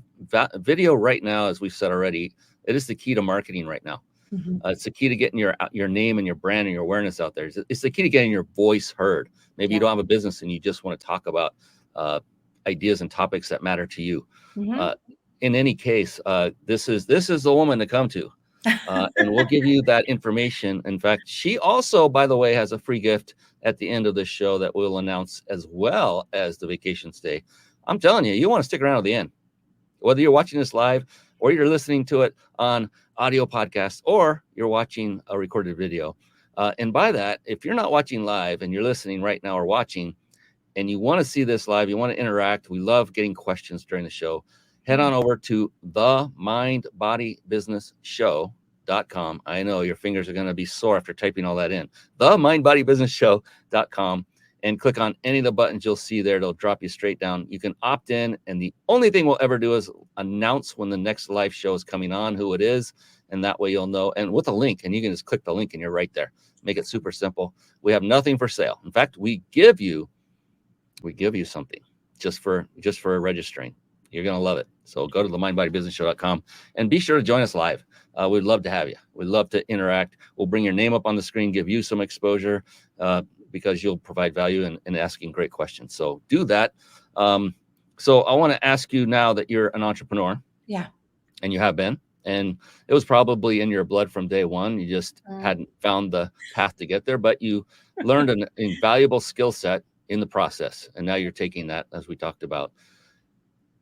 video right now, as we've said already, it is the key to marketing right now. Mm-hmm. It's the key to getting your name and your brand and your awareness out there. It's the key to getting your voice heard. Maybe you don't have a business and you just want to talk about ideas and topics that matter to you. Mm-hmm. In any case, this is the woman to come to, and we'll give you that information. In fact, she also, by the way, has a free gift at the end of the show that we'll announce, as well as the vacation stay. I'm telling you, you want to stick around to the end, whether you're watching this live or you're listening to it on audio podcast, or you're watching a recorded video. And by that, if you're not watching live and you're listening right now or watching, and you want to see this live, you want to interact, we love getting questions during the show, head on over to themindbodybusinessshow.com. I know your fingers are going to be sore after typing all that in. Themindbodybusinessshow.com, and click on any of the buttons you'll see there. It'll drop you straight down. You can opt in, and the only thing we'll ever do is announce when the next live show is coming on, who it is, and that way you'll know. And with a link, and you can just click the link and you're right there. Make it super simple. We have nothing for sale. In fact, we give you something just for registering. You're going to love it. So go to themindbodybusinessshow.com and be sure to join us live. We'd love to have you. We'd love to interact. We'll bring your name up on the screen, give you some exposure, because you'll provide value in asking great questions. So do that. So I want to ask you, now that you're an entrepreneur. Yeah. And you have been, and it was probably in your blood from day one. You just hadn't found the path to get there, but you learned an invaluable skill set in the process. And now you're taking that, as we talked about.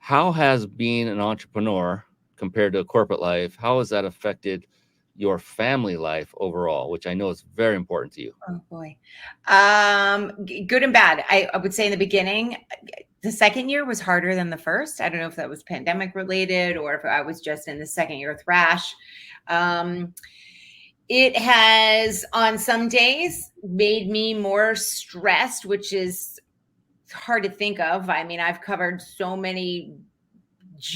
How has being an entrepreneur compared to a corporate life, how has that affected your family life overall, which I know is very important to you? Oh boy. Good and bad. I would say in the beginning, the second year was harder than the first. I don't know if that was pandemic related or if I was just in the second year thrash. It has, on some days, made me more stressed, which is hard to think of. I mean, I've covered so many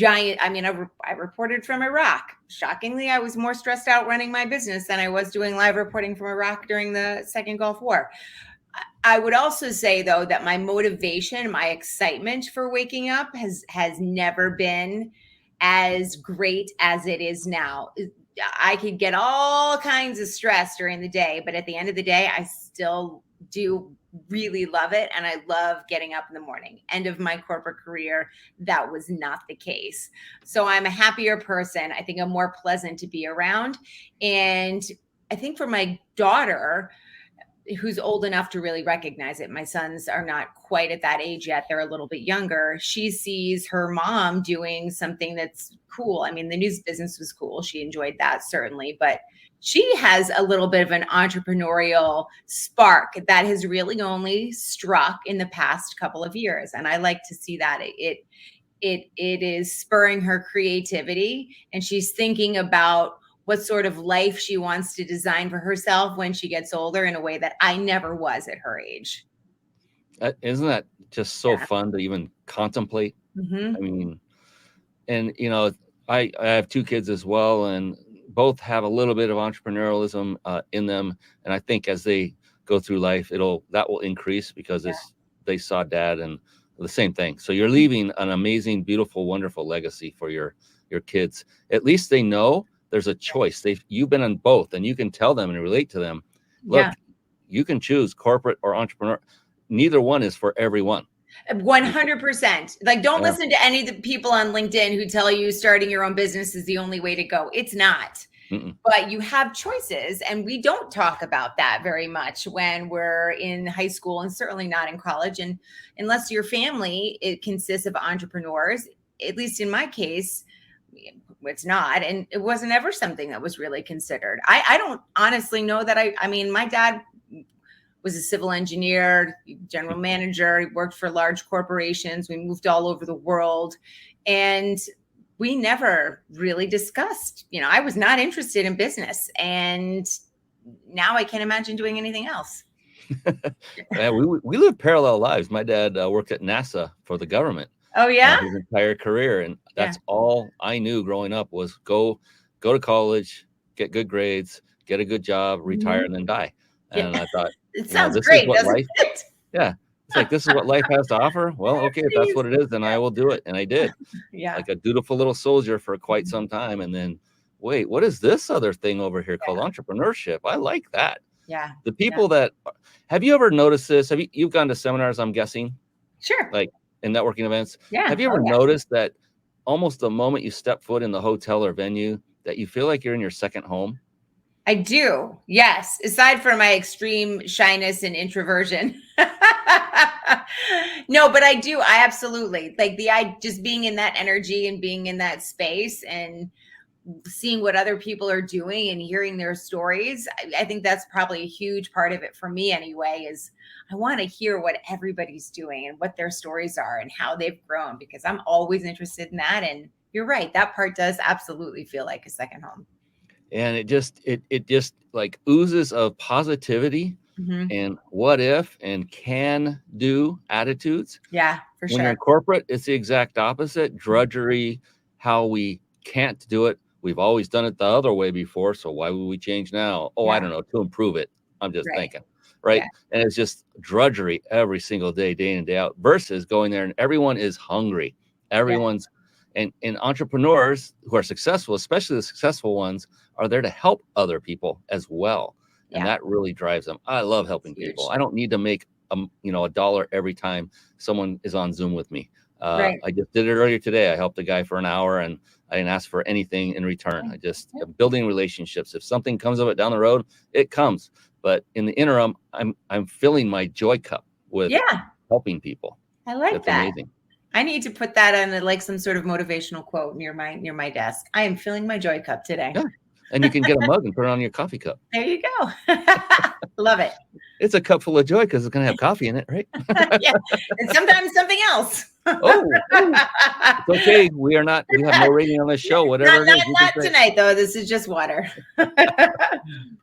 I reported from Iraq. Shockingly, I was more stressed out running my business than I was doing live reporting from Iraq during the second Gulf War. I would also say, though, that my motivation, my excitement for waking up has never been as great as it is now. I could get all kinds of stress during the day, but at the end of the day, I still do really love it. And I love getting up in the morning. End of my corporate career, that was not the case. So I'm a happier person. I think I'm more pleasant to be around. And I think for my daughter, who's old enough to really recognize it, my sons are not quite at that age yet. They're a little bit younger. She sees her mom doing something that's cool. I mean, the news business was cool. She enjoyed that, certainly, but she has a little bit of an entrepreneurial spark that has really only struck in the past couple of years. And I like to see that it is spurring her creativity, and she's thinking about what sort of life she wants to design for herself when she gets older in a way that I never was at her age. Isn't that just so fun to even contemplate? Mm-hmm. I mean, and I have two kids as well, and both have a little bit of entrepreneurialism in them. And I think as they go through life, that will increase, because they saw dad and the same thing. So you're leaving an amazing, beautiful, wonderful legacy for your kids. At least they know there's a choice. You've been on both, and you can tell them and relate to them. Look, you can choose corporate or entrepreneur. Neither one is for everyone. 100%. Like, don't listen to any of the people on LinkedIn who tell you starting your own business is the only way to go. It's not. Mm-mm. But you have choices, and we don't talk about that very much when we're in high school, and certainly not in college. And unless your family, it consists of entrepreneurs, at least in my case, it's not. And it wasn't ever something that was really considered. I don't honestly know that I mean, my dad was a civil engineer, general manager. He worked for large corporations. We moved all over the world. And we never really discussed, I was not interested in business. And now I can't imagine doing anything else. Yeah, we live parallel lives. My dad worked at NASA for the government. Oh, yeah? His entire career. And that's all I knew growing up was go to college, get good grades, get a good job, retire, and then die. And I thought, it sounds this great, is what doesn't life, it? yeah. It's like, this is what life has to offer. Well, okay, if that's what it is, then I will do it. And I did. Yeah. Like a dutiful little soldier for quite some time. And then, wait, what is this other thing over here called entrepreneurship? I like that. Yeah. The people that, have you ever noticed this? You've gone to seminars, I'm guessing? Sure. Like in networking events. Yeah. Have you ever noticed that almost the moment you step foot in the hotel or venue that you feel like you're in your second home? I do. Yes. Aside from my extreme shyness and introversion. No, but I do. I absolutely like just being in that energy and being in that space and seeing what other people are doing and hearing their stories. I think that's probably a huge part of it for me anyway, is I want to hear what everybody's doing and what their stories are and how they've grown, because I'm always interested in that. And you're right. That part does absolutely feel like a second home. And it just like oozes of positivity and what if and can do attitudes. Yeah, for sure. When you're in corporate, it's the exact opposite. Drudgery, how we can't do it. We've always done it the other way before. So why would we change now? Oh, I don't know, to improve it. I'm just thinking. Right. Yeah. And it's just drudgery every single day, day in and day out, versus going there and everyone is hungry. Everyone's and entrepreneurs who are successful, especially the successful ones, are there to help other people as well. And that really drives them. I love helping people. I don't need to make $1 every time someone is on Zoom with me. I just did it earlier today. I helped a guy for an hour and I didn't ask for anything in return. I just building relationships. If something comes of it down the road, it comes. But in the interim, I'm filling my joy cup with helping people. I like That's that. Amazing. I need to put that on like some sort of motivational quote near my desk. I am filling my joy cup today. Yeah. And you can get a mug and put it on your coffee cup. There you go. Love it. It's a cup full of joy because it's going to have coffee in it, right? Yeah. And sometimes something else. It's okay. We have no rating on this show, whatever it is. Not tonight, though. This is just water.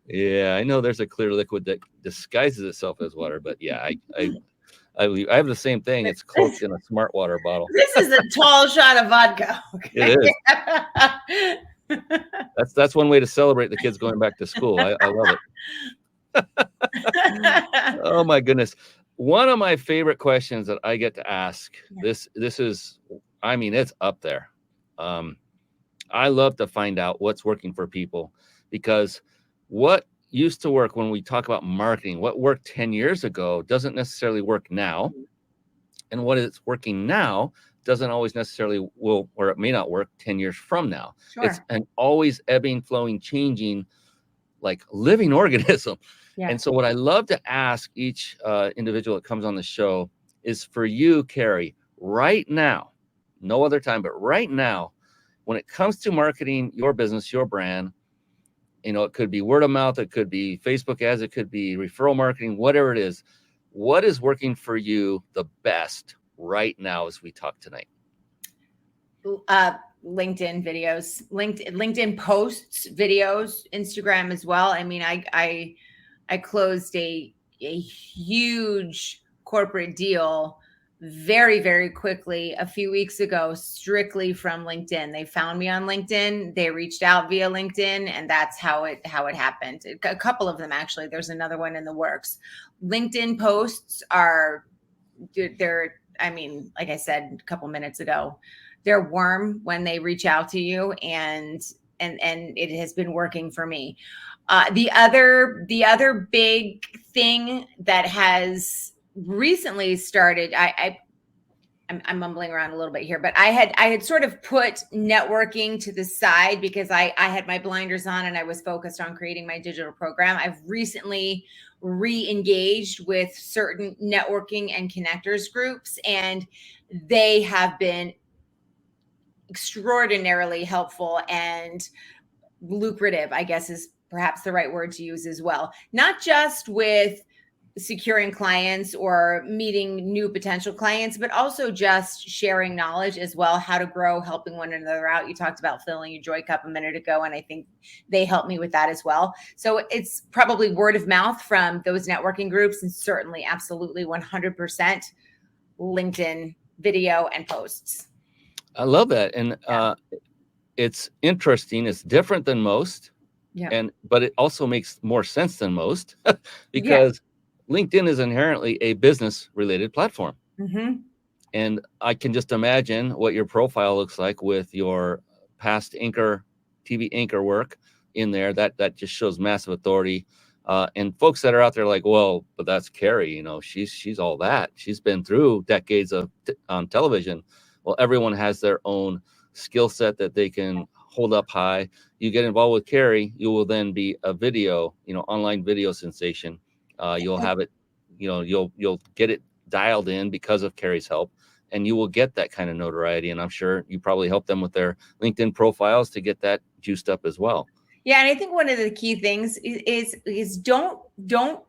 Yeah, I know there's a clear liquid that disguises itself as water, but yeah, I have the same thing. It's cloaked in a smart water bottle. This is a tall shot of vodka. Okay? It is. That's one way to celebrate the kids going back to school. I love it. Oh my goodness. One of my favorite questions that I get to ask, this is, I mean, it's up there. I love to find out what's working for people, because what used to work when we talk about marketing, what worked 10 years ago doesn't necessarily work now. And what is working now doesn't always necessarily will, or it may not work 10 years from now. Sure. It's an always ebbing, flowing, changing, like living organism. Yeah. And so what I love to ask each individual that comes on the show is, for you, Kerry, right now, no other time, but right now, when it comes to marketing your business, your brand, it could be word of mouth, it could be Facebook ads, it could be referral marketing, whatever it is, what is working for you the best right now as we talk tonight? LinkedIn videos, LinkedIn posts, videos, Instagram as well. I mean, I closed a huge corporate deal very, very quickly a few weeks ago, strictly from LinkedIn. They found me on LinkedIn. They reached out via LinkedIn, and that's how it happened. A couple of them, actually. There's another one in the works. LinkedIn posts they're, I mean, like I said a couple minutes ago, they're warm when they reach out to you, and it has been working for me. The other big thing that has recently started, I'm mumbling around a little bit here, but I had sort of put networking to the side because I had my blinders on and I was focused on creating my digital program. I've recently re-engaged with certain networking and connectors groups, and they have been extraordinarily helpful and lucrative, I guess is perhaps the right word to use as well. Not just with securing clients or meeting new potential clients, but also just sharing knowledge as well, how to grow, helping one another out. You talked about filling your joy cup a minute ago, and I think they helped me with that as well. So it's probably word of mouth from those networking groups, and certainly absolutely 100% LinkedIn video and posts. I love that. And it's interesting. It's different than most. Yeah. But it also makes more sense than most because LinkedIn is inherently a business related platform. Mm-hmm. And I can just imagine what your profile looks like with your past TV anchor work in there. That just shows massive authority. And folks that are out there like, well, but that's Kerry, she's all that. She's been through decades of on television. Well, everyone has their own skill set that they can hold up high. You get involved with Kerry, you will then be a video, online video sensation. You'll have it, you'll get it dialed in because of Kerry's help, and you will get that kind of notoriety. And I'm sure you probably help them with their LinkedIn profiles to get that juiced up as well. Yeah, and I think one of the key things is don't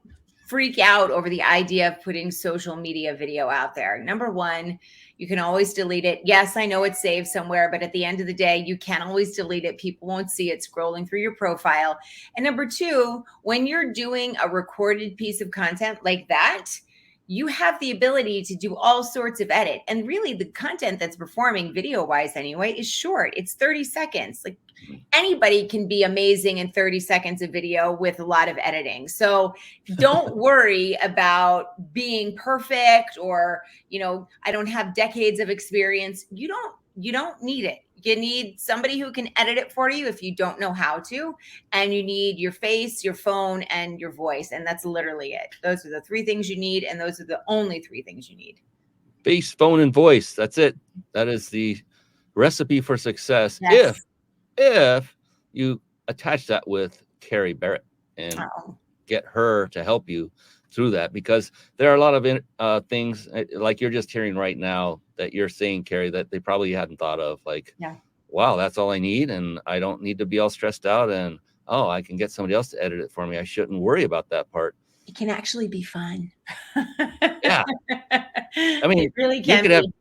freak out over the idea of putting social media video out there. Number one, you can always delete it. Yes, I know it's saved somewhere, but at the end of the day, you can always delete it. People won't see it scrolling through your profile. And number two, when you're doing a recorded piece of content like that, you have the ability to do all sorts of edit. And really the content that's performing video wise anyway is short. It's 30 seconds. Like anybody can be amazing in 30 seconds of video with a lot of editing. So don't worry about being perfect or, I don't have decades of experience. You don't need it. You need somebody who can edit it for you if you don't know how to, and you need your face, your phone, and your voice. And that's literally it. Those are the three things you need. And those are the only three things you need. Face, phone, and voice. That's it. That is the recipe for success. Yes. If you attach that with Kerry Barrett and get her to help you through that, because there are a lot of things like you're just hearing right now that you're saying, Kerry, that they probably hadn't thought of. Like, wow, that's all I need, and I don't need to be all stressed out, and I can get somebody else to edit it for me. I shouldn't worry about that part. It can actually be fun. Yeah. I mean, it really can be.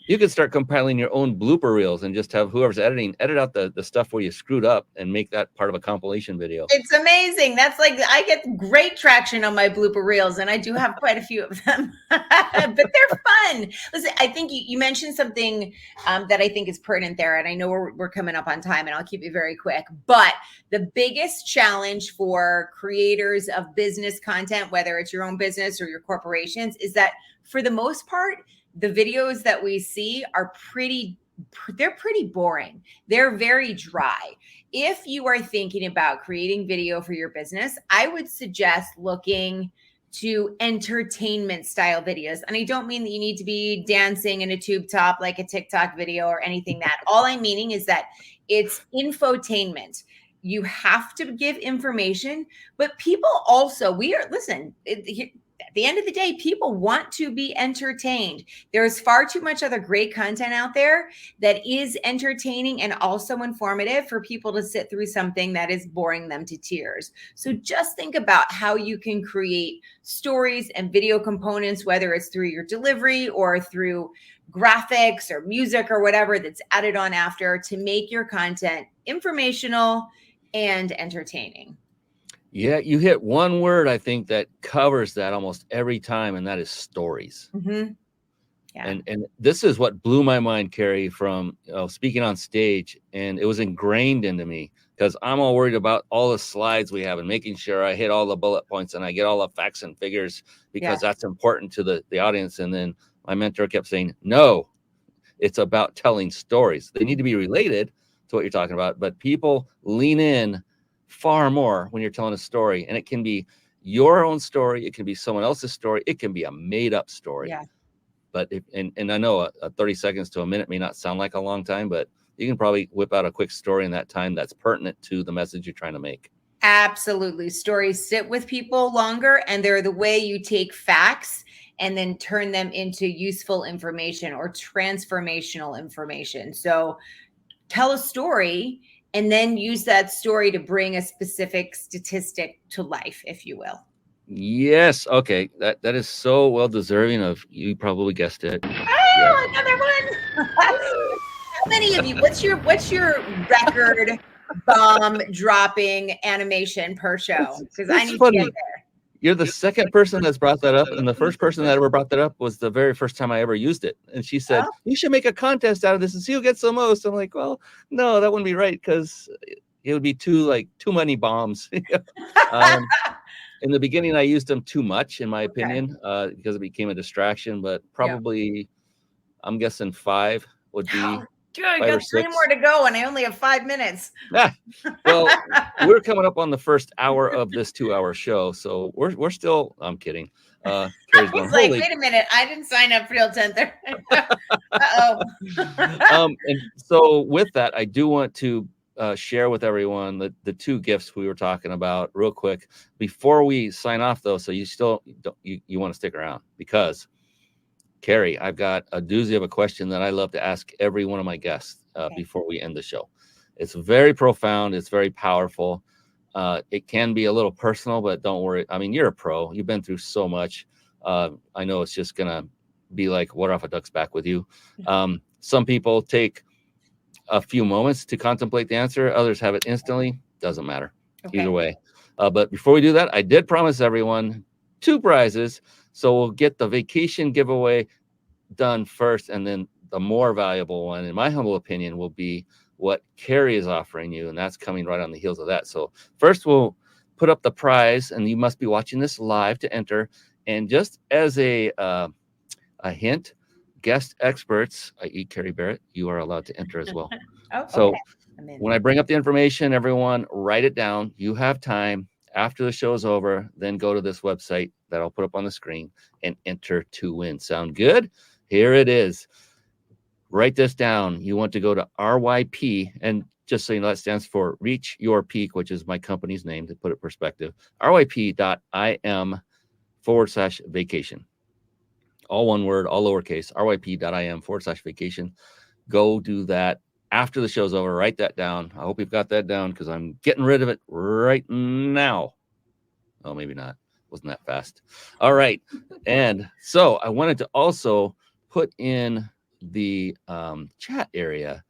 You could start compiling your own blooper reels and just have whoever's editing edit out the stuff where you screwed up and make that part of a compilation video. It's amazing. That's like, I get great traction on my blooper reels, and I do have quite a few of them, but they're fun. Listen, I think you mentioned something that I think is pertinent there, and I know we're coming up on time, and I'll keep it very quick, but the biggest challenge for creators of business content, whether it's your own business or your corporations, is that for the most part, the videos that we see are pretty boring. They're very dry. If you are thinking about creating video for your business, I would suggest looking to entertainment style videos. And I don't mean that you need to be dancing in a tube top like a TikTok video or anything that. All I'm meaning is that it's infotainment. You have to give information, but people also, at the end of the day, people want to be entertained. There's far too much other great content out there that is entertaining and also informative for people to sit through something that is boring them to tears. So just think about how you can create stories and video components, whether it's through your delivery or through graphics or music or whatever that's added on after, to make your content informational and entertaining. Yeah, you hit one word, I think, that covers that almost every time, and that is stories. Mm-hmm. Yeah. And this is what blew my mind, Kerry, from speaking on stage, and it was ingrained into me because I'm all worried about all the slides we have and making sure I hit all the bullet points and I get all the facts and figures because that's important to the audience. And then my mentor kept saying, no, it's about telling stories. They need to be related to what you're talking about, but people lean in far more when you're telling a story, and it can be your own story, it can be someone else's story, it can be a made-up story. But and I know a 30 seconds to a minute may not sound like a long time, but you can probably whip out a quick story in that time that's pertinent to the message you're trying to make. Absolutely. Stories sit with people longer, and they're the way you take facts and then turn them into useful information or transformational information. So tell a story and then use that story to bring a specific statistic to life, if you will. Yes. Okay. That is so well deserving of, you probably guessed it. Oh, another one. How many of you? What's your record bomb dropping animation per show? Because I need funny. to get there. You're the second person that's brought that up, and the first person that ever brought that up was the very first time I ever used it. And she said, "You should make a contest out of this and see who gets the most." I'm like, "Well, no, that wouldn't be right because it would be too many bombs." In the beginning, I used them too much, in my opinion, because it became a distraction. But probably, I'm guessing 5 would be. I got 3 more to go, and I only have 5 minutes. Well, we're coming up on the first hour of this 2-hour show, so we're still. I'm kidding. He's going, like, wait a minute, I didn't sign up for till 10:30. And so with that, I do want to share with everyone the 2 gifts we were talking about real quick before we sign off, though. So you still you want to stick around, because Kerry, I've got a doozy of a question that I love to ask every one of my guests before we end the show. It's very profound. It's very powerful. It can be a little personal, but don't worry. I mean, you're a pro. You've been through so much. I know it's just going to be like water off a duck's back with you. Some people take a few moments to contemplate the answer. Others have it instantly. Doesn't matter. Either way. But before we do that, I did promise everyone 2 prizes. So we'll get the vacation giveaway done first, and then the more valuable one, in my humble opinion, will be what Kerry is offering you, and that's coming right on the heels of that. So first, we'll put up the prize, and you must be watching this live to enter. And just as a hint, guest experts, i.e. Kerry Barrett, you are allowed to enter as well. So when I bring up the information, everyone write it down. You have time. After the show's over, then go to this website that I'll put up on the screen and enter to win. Sound good? Here it is. Write this down. You want to go to RYP, and just so you know, that stands for Reach Your Peak, which is my company's name, to put it in perspective. RYP.im/vacation. All one word, all lowercase. RYP.im/vacation. Go do that. After the show's over, write that down. I hope you've got that down, because I'm getting rid of it right now. Oh, maybe not. Wasn't that fast. All right. And so I wanted to also put in the chat area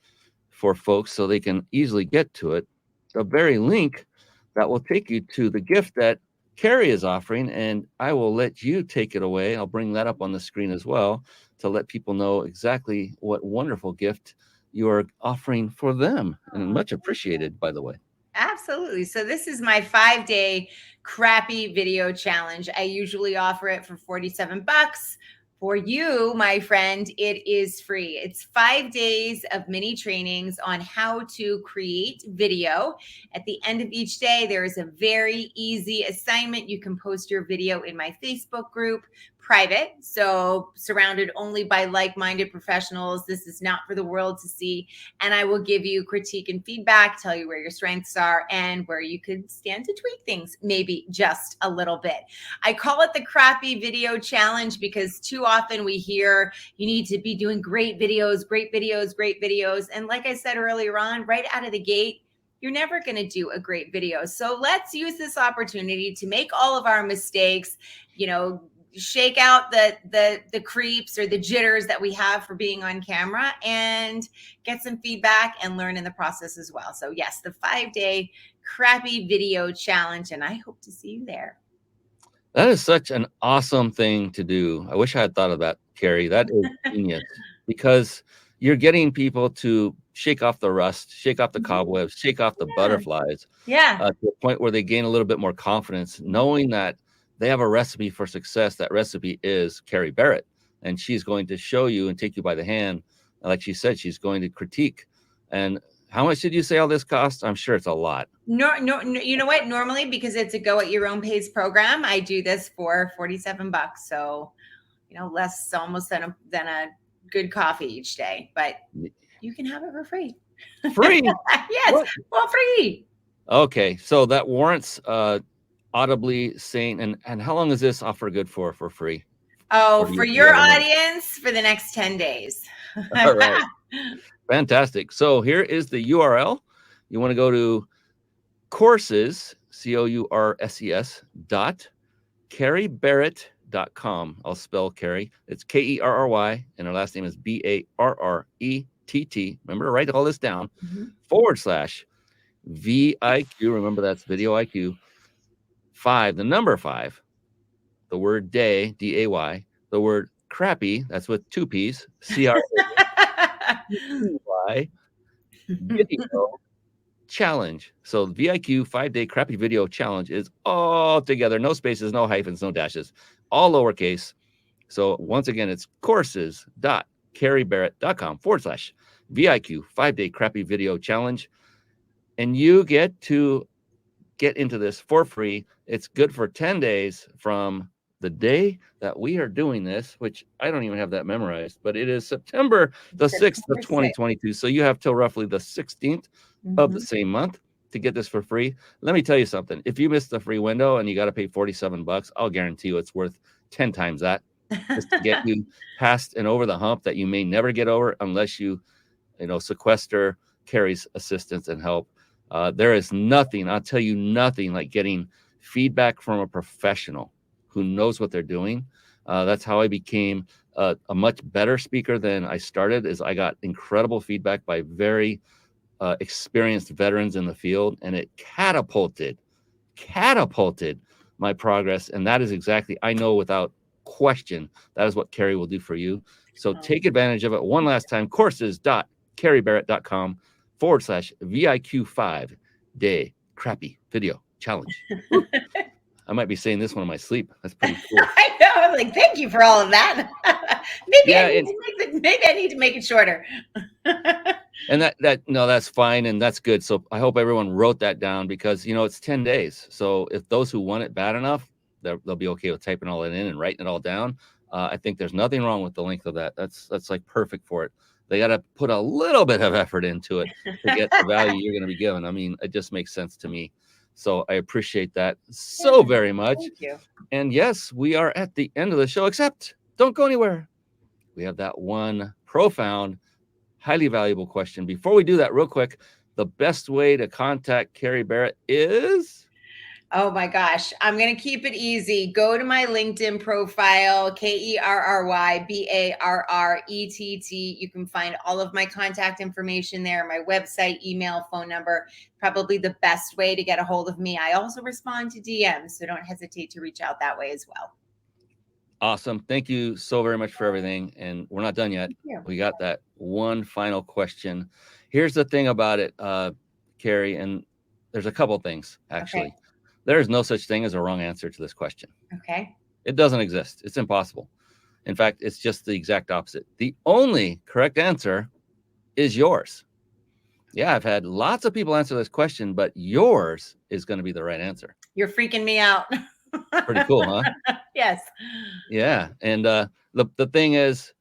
for folks so they can easily get to it. The very link that will take you to the gift that Kerry is offering, and I will let you take it away. I'll bring that up on the screen as well to let people know exactly what wonderful gift you are offering for them, and much appreciated, by the way. Absolutely. So this is my 5-day crappy video challenge. I usually offer it for $47. For you, my friend, it is free. It's 5 days of mini trainings on how to create video. At the end of each day, there is a very easy assignment. You can post your video in my Facebook group, private, so surrounded only by like-minded professionals. This is not for the world to see. And I will give you critique and feedback, tell you where your strengths are and where you could stand to tweak things, maybe just a little bit. I call it the crappy video challenge because too often we hear you need to be doing great videos, great videos, great videos. And like I said earlier on, right out of the gate, you're never going to do a great video. So let's use this opportunity to make all of our mistakes, shake out the creeps or the jitters that we have for being on camera, and get some feedback and learn in the process as well. So yes, the 5-day crappy video challenge, and I hope to see you there. That is such an awesome thing to do. I wish I had thought of that, Kerry. That is genius, because you're getting people to shake off the rust, shake off the cobwebs, shake off the butterflies, to a point where they gain a little bit more confidence, knowing that they have a recipe for success. That recipe is Kerry Barrett, and she's going to show you and take you by the hand. Like she said, she's going to critique. And how much did you say all this costs? I'm sure it's a lot. No, you know what? Normally, because it's a go at your own pace program, I do this for $47. So, less almost than a good coffee each day, but you can have it for free. Free? Yes, What? well, free. Okay, so that warrants audibly saying, and how long is this offer good for free? Oh, Do for you your have a limit? audience, for the next 10 days. All right. Fantastic. So here is the URL. You want to go to courses, COURSES .kerrybarrett.com. I'll spell Kerry. It's KERRY, and her last name is BARRETT. Remember to write all this down. / VIQ. Remember that's video IQ. 5, the number 5, the word day, DAY, the word crappy, that's with 2 P's, CRAPPY, video challenge. So VIQ 5-day crappy video challenge is all together, no spaces, no hyphens, no dashes, all lowercase. So once again, it's courses.kerrybarrett.com / VIQ 5-day crappy video challenge. And you get to get into this for free. It's good for 10 days from the day that we are doing this, which I don't even have that memorized, but it is September the 6th of 2022. So you have till roughly the 16th of the same month to get this for free. Let me tell you something. If you miss the free window and you got to pay $47, I'll guarantee you it's worth 10 times that just to get you past and over the hump that you may never get over unless you sequester Kerry's assistance and help. There is nothing, I'll tell you, nothing like getting feedback from a professional who knows what they're doing. That's how I became a much better speaker than I started. Is I got incredible feedback by very experienced veterans in the field, and it catapulted my progress. And that is exactly, I know without question, that is what Kerry will do for you. So take advantage of it one last time. Courses.kerrybarrett.com / VIQ 5-day crappy video challenge. I might be saying this one in my sleep. That's pretty cool. I know. I'm like, thank you for all of that. maybe I need to make it shorter. And that's fine, and that's good. So I hope everyone wrote that down because it's 10 days. So if those who want it bad enough, they'll be okay with typing all it in and writing it all down. I think there's nothing wrong with the length of that. That's like perfect for it. They got to put a little bit of effort into it to get the value you're going to be given. I mean, it just makes sense to me. So I appreciate that so very much. Thank you. And yes, we are at the end of the show, except don't go anywhere. We have that one profound, highly valuable question. Before we do that, real quick, the best way to contact Kerry Barrett is... Oh my gosh, I'm going to keep it easy. Go to my LinkedIn profile, KerryBarrett. You can find all of my contact information there, my website, email, phone number, probably the best way to get a hold of me. I also respond to DMs, so don't hesitate to reach out that way as well. Awesome. Thank you so very much for everything. And we're not done yet. We got that one final question. Here's the thing about it, Kerry, and there's a couple things, actually. Okay. There is no such thing as a wrong answer to this question. Okay. It doesn't exist. It's impossible. In fact, it's just the exact opposite. The only correct answer is yours. Yeah, I've had lots of people answer this question, but yours is going to be the right answer. You're freaking me out. Pretty cool, huh? Yes. Yeah. And the thing is,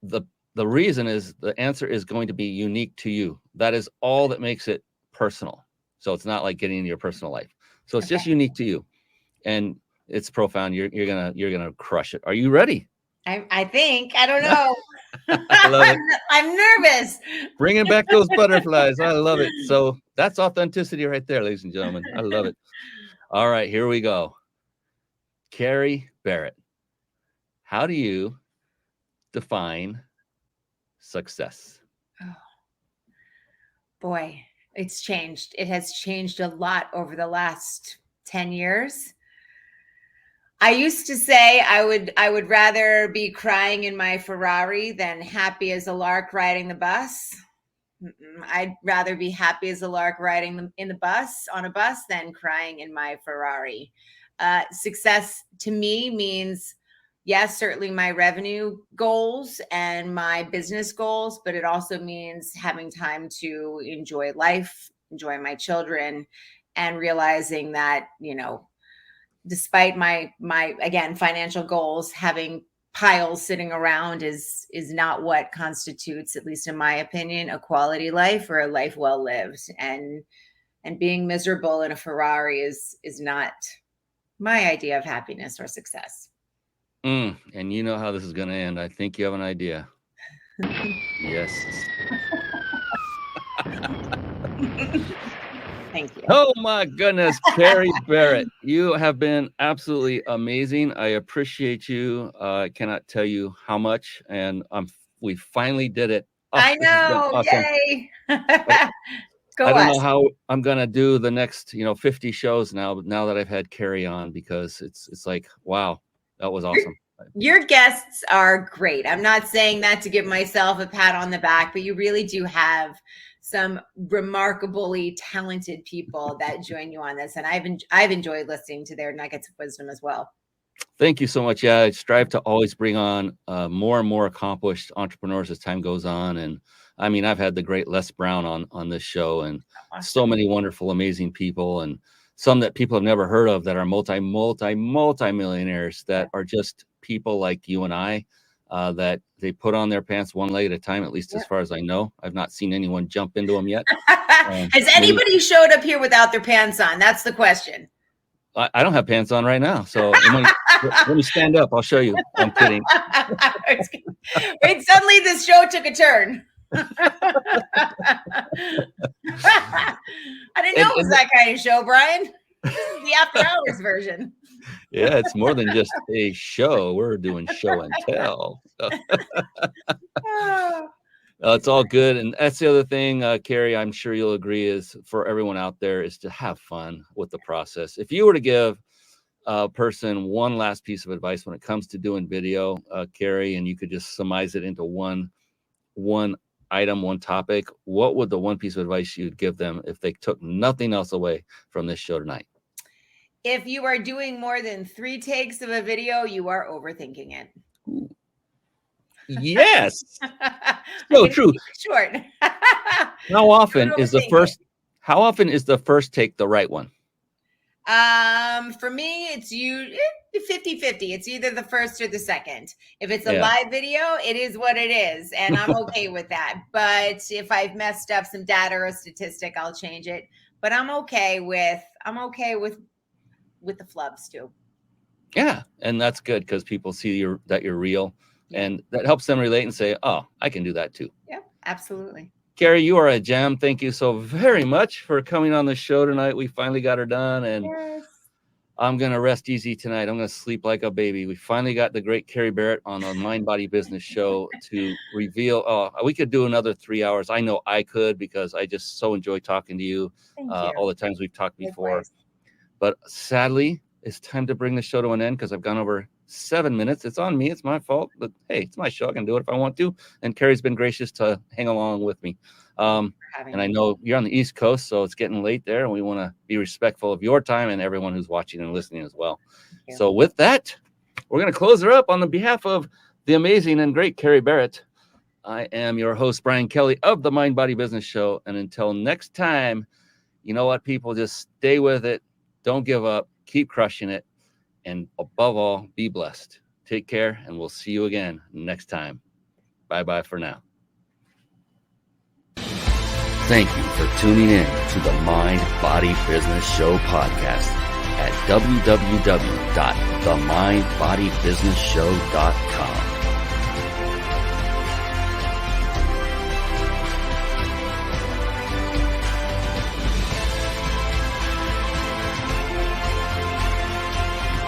the reason is the answer is going to be unique to you. That is all that makes it personal. So it's not like getting into your personal life. So it's just unique to you, and it's profound. You're gonna crush it. Are you ready? I think. I don't know. I love it. I'm nervous. Bringing back those butterflies. I love it. So that's authenticity right there, ladies and gentlemen. I love it. All right, here we go. Kerry Barrett, how do you define success? Oh, boy. It's changed. It has changed a lot over the last 10 years. I used to say I would rather be crying in my Ferrari than happy as a lark riding the bus. I'd rather be happy as a lark riding on a bus than crying in my Ferrari. Success to me means, yes, certainly my revenue goals and my business goals, but it also means having time to enjoy life, enjoy my children, and realizing that, despite my again, financial goals, having piles sitting around is not what constitutes, at least in my opinion, a quality life or a life well lived. And being miserable in a Ferrari is not my idea of happiness or success. And you know how this is going to end. I think you have an idea. Yes. Thank you. Oh my goodness, Kerry Barrett, you have been absolutely amazing. I appreciate you. I cannot tell you how much, and we finally did it. Oh, I know, awesome. Yay! I don't know how I'm gonna do the next 50 shows now that I've had Kerry on, because it's like, wow, that was awesome. Your guests are great. I'm not saying that to give myself a pat on the back, but you really do have some remarkably talented people that join you on this, and I've enjoyed listening to their nuggets of wisdom as well. Thank you so much. Yeah, I strive to always bring on more and more accomplished entrepreneurs as time goes on. And I mean, I've had the great Les Brown on this show, and so many wonderful, amazing people, and some that people have never heard of that are multi-millionaires that are just people like you and I, that they put on their pants one leg at a time, at least as far as I know. I've not seen anyone jump into them yet. Has anybody showed up here without their pants on? That's the question. I don't have pants on right now. So let me stand up. I'll show you. I'm kidding. Wait, suddenly this show took a turn. I didn't know it was that kind of show, Brian. The after hours version. Yeah, it's more than just a show. We're doing show and tell. It's all good. And that's the other thing, Kerry, I'm sure you'll agree, is for everyone out there, is to have fun with the process. If you were to give a person one last piece of advice when it comes to doing video, Kerry, and you could just surmise it into one item, one topic, what would the one piece of advice you'd give them if they took nothing else away from this show tonight? If you are doing more than 3 takes of a video, you are overthinking it. Ooh. Yes. So true. Short. How often is the first take the right one? For me, it's 50-50. It's either the first or the second. If it's a live video, it is what it is, and I'm okay with that. But if I've messed up some data or a statistic, I'll change it. But I'm okay with the flubs too. Yeah, and that's good, because people see that you're real, and that helps them relate and say, "Oh, I can do that too." Yeah, absolutely. Kerry, you are a gem. Thank you so very much for coming on the show tonight. We finally got her done, and I'm going to rest easy tonight. I'm going to sleep like a baby. We finally got the great Kerry Barrett on the Mind Body Business Show to reveal. We could do another 3 hours. I know I could, because I just so enjoy talking to you. All the times we've talked before. But sadly, it's time to bring the show to an end, because I've gone over 7 minutes. It's on me. It's my fault. But hey, it's my show. I can do it if I want to. And Kerry's been gracious to hang along with me. And I know you're on the East Coast, so it's getting late there, and we want to be respectful of your time and everyone who's watching and listening as well. So with that, we're going to close her up on the behalf of the amazing and great Kerry Barrett. I am your host, Brian Kelly of the Mind Body Business Show. And until next time, you know what, people, just stay with it. Don't give up. Keep crushing it. And above all, be blessed. Take care, and we'll see you again next time. Bye-bye for now. Thank you for tuning in to the Mind Body Business Show podcast at www.themindbodybusinessshow.com.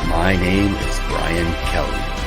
My name is Brian Kelly.